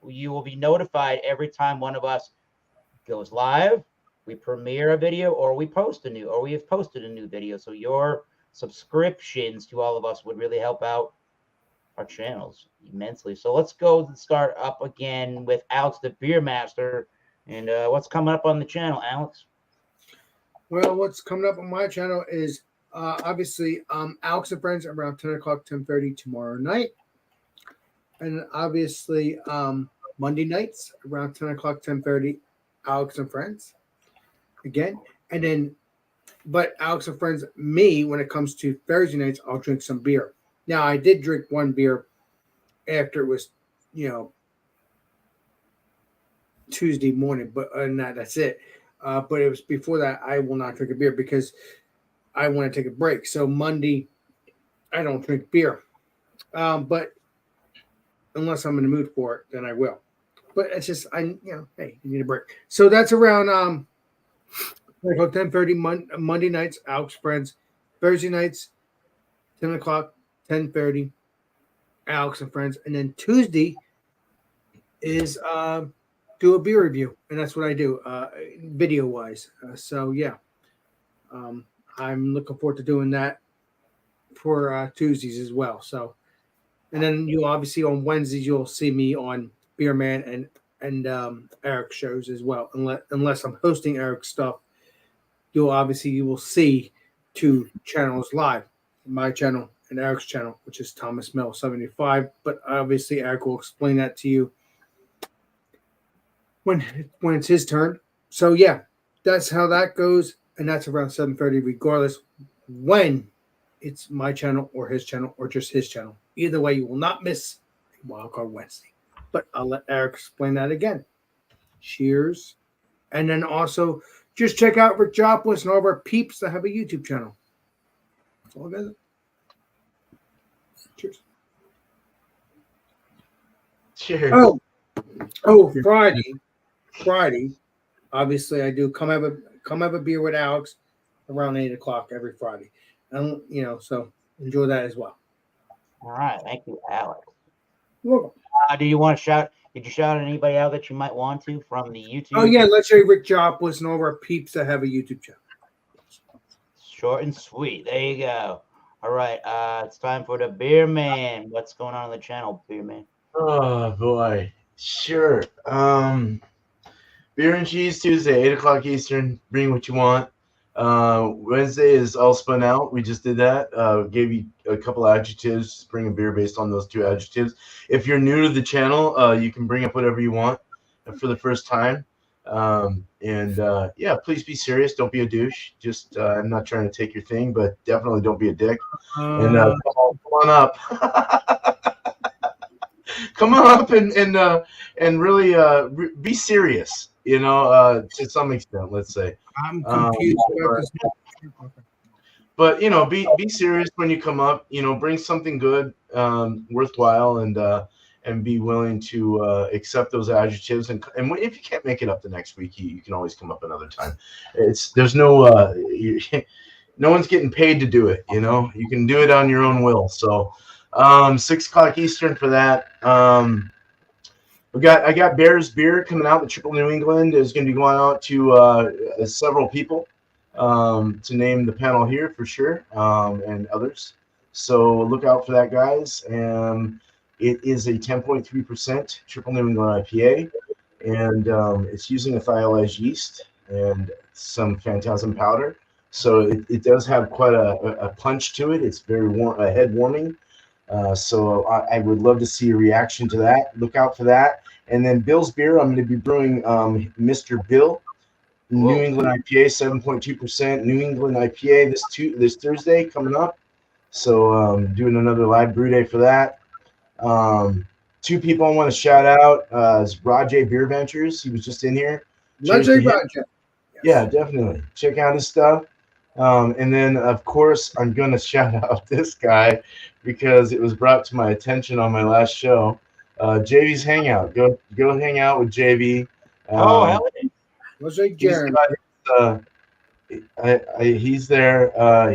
You will be notified every time one of us goes live, we premiere a video, or we have posted a new video. So your subscriptions to all of us would really help out our channels immensely. So let's go and start up again with Alex, the Beer Master. And what's coming up on the channel, Alex? Well, what's coming up on my channel is obviously Alex and Friends around 10 o'clock, 10:30 tomorrow night. And obviously Monday nights around 10 o'clock, 10:30, Alex and Friends. Again, and then, but Alex and Friends, me, when it comes to Thursday nights, I'll drink some beer. Now, I did drink one beer after it was, Tuesday morning, but that's it. But it was before that, I will not drink a beer because I want to take a break. So Monday, I don't drink beer. But unless I'm in the mood for it, then I will. But it's just, hey, you need a break. So that's around 10:30 Monday nights, Alex Friends. Thursday nights, 10 o'clock, 10:30, Alex and Friends. And then Tuesday is do a beer review. And that's what I do, video-wise. So, yeah. I'm looking forward to doing that for Tuesdays as well. So, and then you obviously on Wednesdays, you'll see me on Beer Man and Eric shows as well. Unless I'm hosting Eric's stuff, you will see 2 channels live, my channel and Eric's channel, which is Thomas Mel 75. But obviously Eric will explain that to you when it's his turn. So yeah, that's how that goes, and that's around 7:30, regardless when it's my channel or his channel or just his channel. Either way, you will not miss Wildcard Wednesday. But I'll let Eric explain that again. Cheers. And then also, just check out Rick Joplin and all of our peeps that have a YouTube channel. That's all, guys. Cheers. Cheers. Friday. Obviously, I do come have a beer with Alex around 8:00 every Friday, and so enjoy that as well. All right, thank you, Alex. You're welcome. Do you want to shout? Did you shout anybody out that you might want to from the YouTube? Oh yeah, let's say Rick Joplin and all of our peeps that have a YouTube channel. Short and sweet. There you go. All right, it's time for the Beer Man. What's going on the channel, Beer Man? Oh boy, sure. Beer and Cheese Tuesday, 8:00 Eastern. Bring what you want. Wednesday is all spun out. We just did that. Gave you a couple adjectives. Just bring a beer based on those 2 adjectives. If you're new to the channel, you can bring up whatever you want for the first time. Yeah, please be serious. Don't be a douche. Just I'm not trying to take your thing, but definitely don't be a dick. And come on up. Come up and really be serious. To some extent, let's say. I'm confused about this. But be serious when you come up. Bring something good, worthwhile, and be willing to accept those adjectives. And if you can't make it up the next week, you can always come up another time. There's no no one's getting paid to do it. You can do it on your own will. So 6:00 Eastern for that. I got Bears beer coming out. The Triple New England is going to be going out to several people, to name the panel here for sure, and others. So look out for that, guys. It is a 10.3% Triple New England IPA, and it's using a thiolized yeast and some phantasm powder. So it does have quite a punch to it. It's very head warming. So I would love to see a reaction to that. Look out for that. And then Bill's beer, I'm going to be brewing Mr. Bill New England IPA, 7.2% New England IPA this Thursday coming up. So doing another live brew day for that. 2 people I want to shout out is Rajay Beer Ventures. He was just in here. Rajay. Yeah, definitely. Check out his stuff. And then, of course, I'm going to shout out this guy because it was brought to my attention on my last show. JV's Hangout. Go hang out with JV. Hell yeah. What's like Jeremy? He's there. I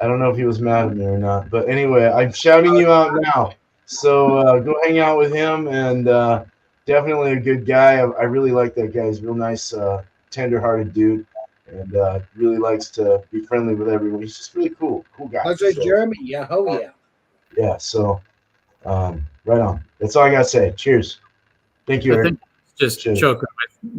don't know if he was mad at me or not. But anyway, I'm shouting you out now. So go hang out with him. And definitely a good guy. I really like that guy. He's a real nice, tender-hearted dude. And really likes to be friendly with everyone. He's just really cool guy. What's like Jeremy? Yeah, yeah. Yeah, so right on. That's all I gotta say. Cheers. Thank you, Eric. Just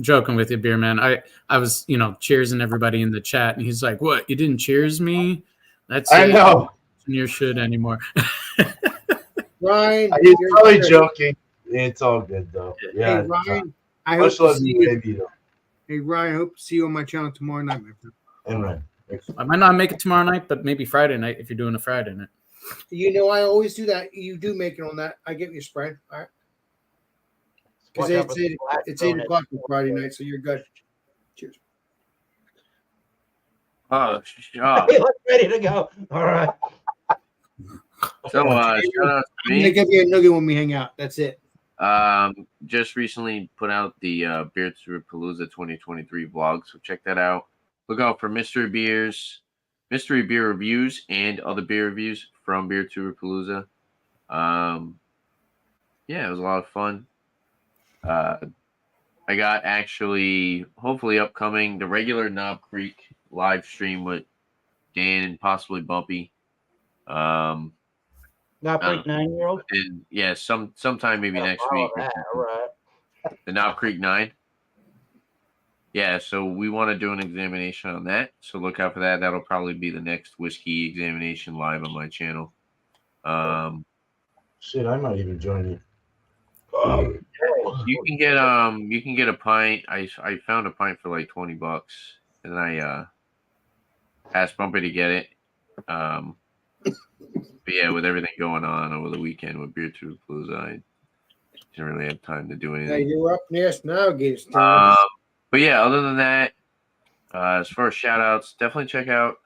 joking with you, Beer Man. I was, cheersing everybody in the chat, and he's like, "What? You didn't cheers me? I know. Your shit anymore." Ryan, he's probably joking. It's all good though. Yeah. Hey, Ryan, I hope to see you. Hey, Ryan, I hope to see you on my channel tomorrow night, my friend. And Ryan. I might not make it tomorrow night, but maybe Friday night if you're doing a Friday night. I always do that. You do make it on that. I get you spread. All right. Because it's 8:00 on Friday night, so you're good. Cheers. Oh, shut Ready to go. All right. So, shout out to I'm me. gonna give you a nugget when we hang out. That's it. Just recently put out the Beer Tour Palooza 2023 vlog, so check that out. Look out for mystery beer reviews, and other beer reviews from Beer Tour Palooza. Yeah, it was a lot of fun. I got actually, hopefully upcoming, the regular Knob Creek live stream with Dan and possibly Bumpy. Knob Creek 9-year-old? And yeah, sometime maybe next week. Right. The Knob Creek 9. Yeah, so we want to do an examination on that. So look out for that. That'll probably be the next whiskey examination live on my channel. Shit, I might even join you. You can get a pint. I found a pint for like $20, and I asked Bumpy to get it. But yeah, with everything going on over the weekend with Beer Tour Palooza, I didn't really have time to do anything. Yeah, you're up next now, Gates. But yeah, other than that, as far as shout outs, definitely check out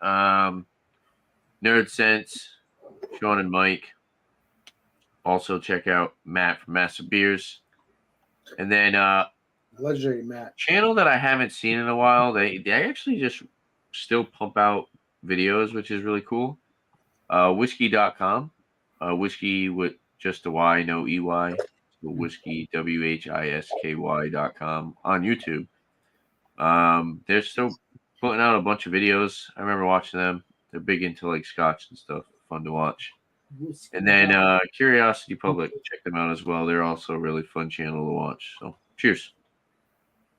Nerd Sense, Sean and Mike. Also check out Matt from Master Beers. And then Legendary Matt. channel that I haven't seen in a while, they actually just still pump out videos, which is really cool. Whiskey.com. Whiskey with just a Y, no EY. So whiskey, WHISKY.com on YouTube. They're still putting out a bunch of videos. I remember watching them. They're big into like scotch and stuff. Fun to watch. And then Curiosity Public, check them out as well. They're also a really fun channel to watch. So cheers.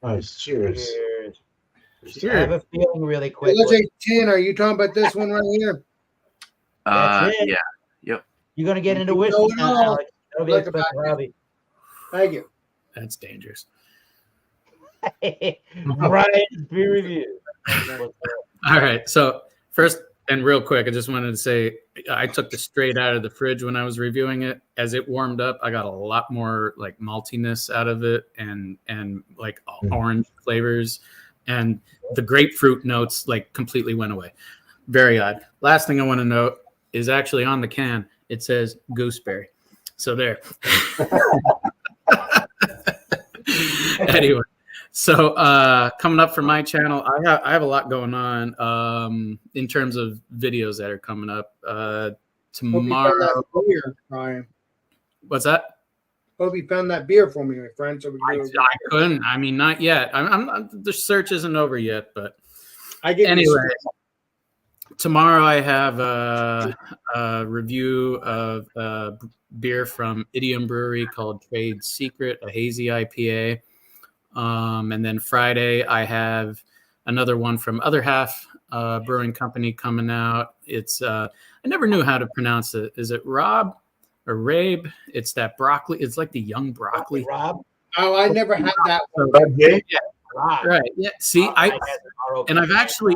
Nice. Cheers. I have a feeling really quick. Legendary 10, are you talking about this one right here? That's it. Yeah. Yep. You're gonna get into whiskey now, Alex. That'll be Look expensive about hobby. Thank you. That's dangerous. Ryan's beer review. All right. So first and real quick, I just wanted to say I took this straight out of the fridge when I was reviewing it. As it warmed up, I got a lot more like maltiness out of it and like orange flavors, and the grapefruit notes like completely went away. Very odd. Last thing I want to note is actually on the can, it says gooseberry. So there. Anyway, so coming up for my channel, I have a lot going on in terms of videos that are coming up tomorrow. Beer, Ryan. What's that? Hope you found that beer for me, my friend. So we I can couldn't. I mean, not yet. The search isn't over yet, but anyway. Tomorrow I have a review of beer from Idiom Brewery called Trade Secret, a hazy IPA. And then Friday I have another one from Other Half Brewing Company coming out. It's I never knew how to pronounce it. Is it Rob or Rabe? It's that broccoli. It's like the young broccoli. Rob. Oh, I never had that one. Yeah. Rob. Right. Yeah. See, I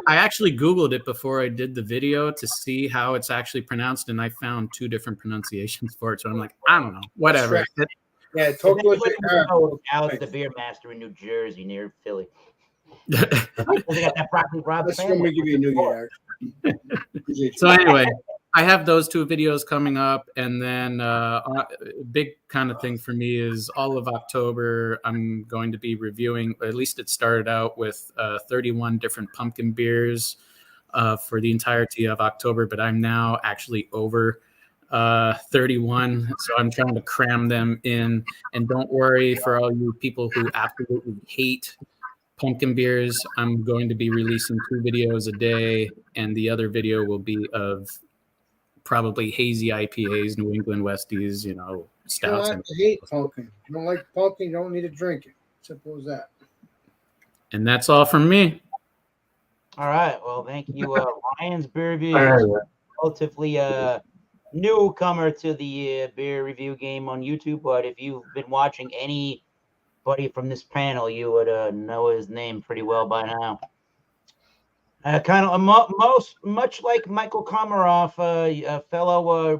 actually Googled it before I did the video to see how it's actually pronounced, and I found two different pronunciations for it. So I'm like, I don't know, whatever. Yeah, talk to us. Alex, the beer master in New Jersey near Philly. They got that broccoli Rob. Let's let me give you a new year. So anyway, I have those two videos coming up, and then a big kind of thing for me is all of October I'm going to be reviewing. At least it started out with 31 different pumpkin beers for the entirety of October, but I'm now actually over 31, so I'm trying to cram them in. And don't worry for all you people who absolutely hate pumpkin beers, I'm going to be releasing 2 videos a day, and the other video will be of probably hazy IPAs, New England Westies, stouts. You don't have to hate pumpkin. You don't like pumpkin, you don't need to drink it. Simple as that. And that's all from me. All right. Well, thank you, Ryan's beer review. Relatively newcomer to the beer review game on YouTube, but if you've been watching anybody from this panel, you would know his name pretty well by now. Kind of much like Michael Komaroff, a fellow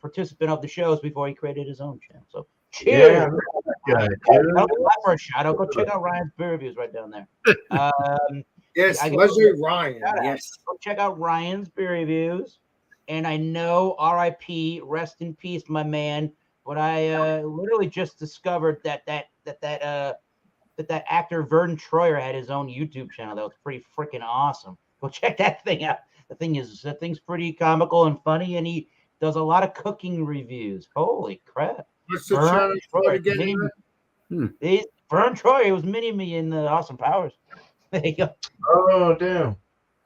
participant of the shows before he created his own channel. So cheers! Yeah, for a shout out. Go check out Ryan's beer reviews right down there. Yes, Legendary Ryan. Yes, go check out Ryan's beer reviews. And I know R.I.P. Rest in peace, my man. But I literally just discovered that actor Vernon Troyer had his own YouTube channel. That was pretty freaking awesome. Go check that thing out. That thing's pretty comical and funny, and he does a lot of cooking reviews. Holy crap! What's the channel again? Vernon Troyer was mini me in the Awesome Powers. There you go. Oh damn!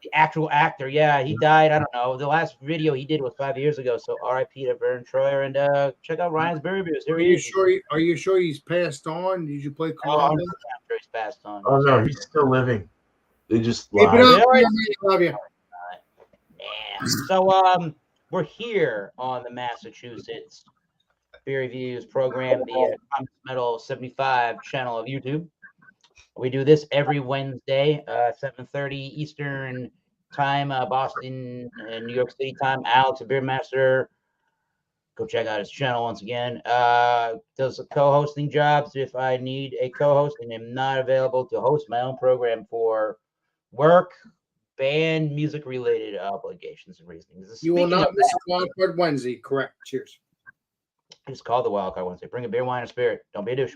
The actual actor, yeah, he died. I don't know. The last video he did was 5 years ago. So R.I.P. to Vernon Troyer, and check out Ryan's beer reviews. Here he is. Are you sure he's passed on? Did you play Columbus? I'm sure he's passed on. Oh no, he's still living. They just Keep lied. it up, love you. Yeah. So we're here on the Massachusetts Beer Reviews program, the Comics Metal 75 channel of YouTube. We do this every Wednesday, 7:30 Eastern time, Boston and New York City time. Alex, a beer master. Go check out his channel once again. Does co-hosting jobs if I need a co-host and am not available to host my own program for work, band, music-related obligations and reasons. You will not miss Quad Wednesday. Correct. Cheers. It's called the wild card Wednesday. Bring a beer, wine, or spirit. Don't be a douche.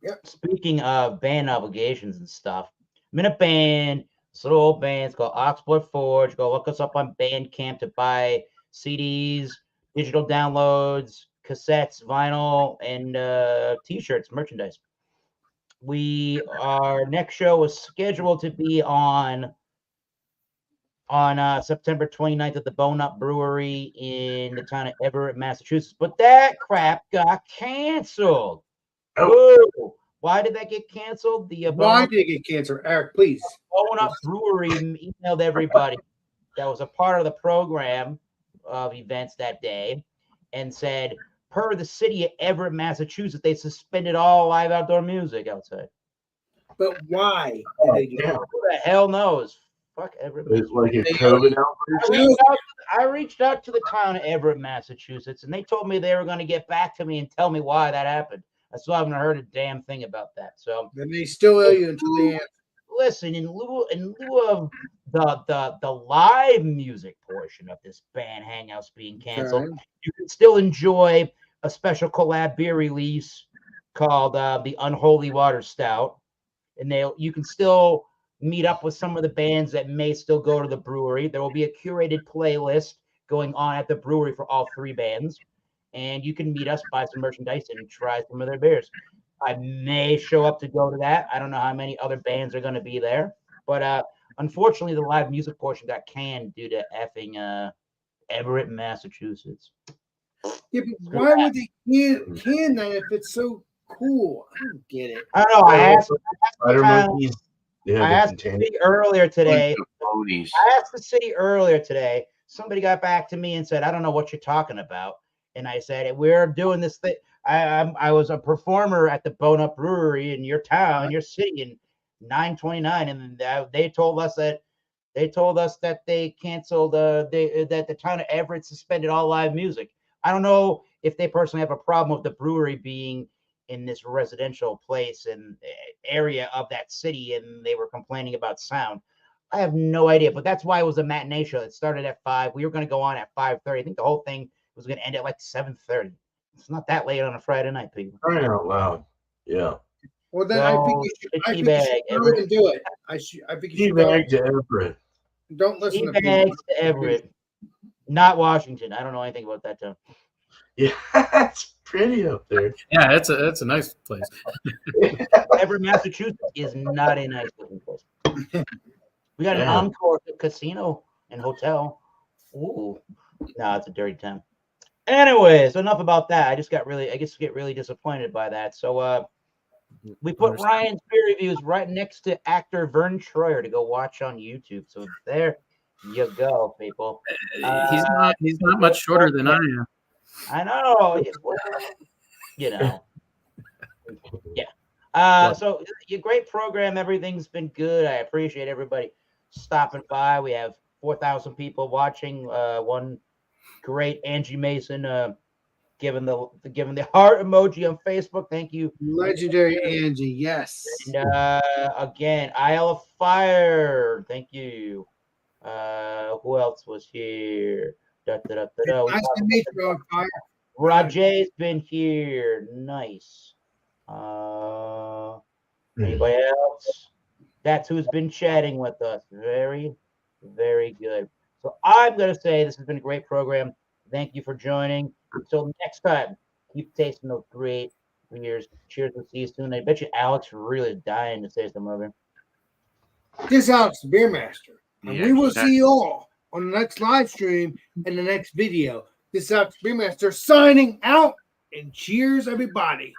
Yep. Speaking of band obligations and stuff, I'm in a band. This little old band. It's called Oxblood Forge. Go look us up on Bandcamp to buy CDs, digital downloads, cassettes, vinyl, and T-shirts, merchandise. Our next show was scheduled to be on September 29th at the Bone Up Brewery in the town of Everett, Massachusetts. But that crap got canceled. Oh, why did that get canceled? Why did it get canceled? Eric, please. Bone Up Brewery emailed everybody that was a part of the program of events that day and said, per the city of Everett, Massachusetts, they suspended all live outdoor music outside. But why did they do that? Who the hell knows? Fuck Everett. It's like a COVID outbreak. I reached out to the town of Everett, Massachusetts, and they told me they were going to get back to me and tell me why that happened. I still haven't heard a damn thing about that. So then they still owe you until the end. Listen, in lieu of the live music portion of this band hangouts being canceled, you can still enjoy a special collab beer release called the Unholy Water Stout, and you can still meet up with some of the bands that may still go to the brewery. There will be a curated playlist going on at the brewery for all three bands, and you can meet us, buy some merchandise, and try some of their beers. I may show up to go to that. I don't know how many other bands are going to be there, but unfortunately, the live music portion got canned due to effing Everett, Massachusetts. Yeah, but why would they can that if it's so cool? I don't get it. I don't know. I asked the city earlier today. Somebody got back to me and said, I don't know what you're talking about. And I said, we're doing this thing. I was a performer at the Bone Up Brewery in your town, your city, in 9/29, and they told us that they canceled that the town of Everett suspended all live music. I don't know if they personally have a problem with the brewery being in this residential place and area of that city, and they were complaining about sound. I have no idea, but that's why it was a matinee show. It started at 5. We were going to go on at 5:30. I think the whole thing was going to end at like 7:30. It's not that late on a Friday night, people. Crying out loud. Yeah. Well, then I think you should go and do it. I think you should go to Everett. Don't listen to people. To Everett, not Washington. I don't know anything about that town. Yeah, it's pretty up there. Yeah, it's a nice place. Everett, Massachusetts is not a nice looking place. We got an Encore casino and hotel. Ooh, no, it's a dirty town. Anyways, enough about that. I get really disappointed by that. So we put Ryan's beer reviews right next to actor Vern Troyer to go watch on YouTube. So there you go, people. He's not much shorter than I am. I know. You know. Yeah. So your great program. Everything's been good. I appreciate everybody stopping by. We have 4,000 people watching. One great Angie Mason giving the heart emoji on Facebook. Thank you, legendary Angie. Yes. And again, Isle of Fire. Thank you. Who else was here? Nice to meet you on Fire. Rajay's been here. Nice. Anybody else? That's who's been chatting with us. Very, very good. So I'm going to say this has been a great program. Thank you for joining. Until next time, keep tasting those great beers. Cheers. We'll see you soon. I bet you Alex really is dying to say something over. This is Alex, the Beer Master. And we will see you all on the next live stream and the next video. This is Alex, the Beer Master, signing out. And cheers, everybody.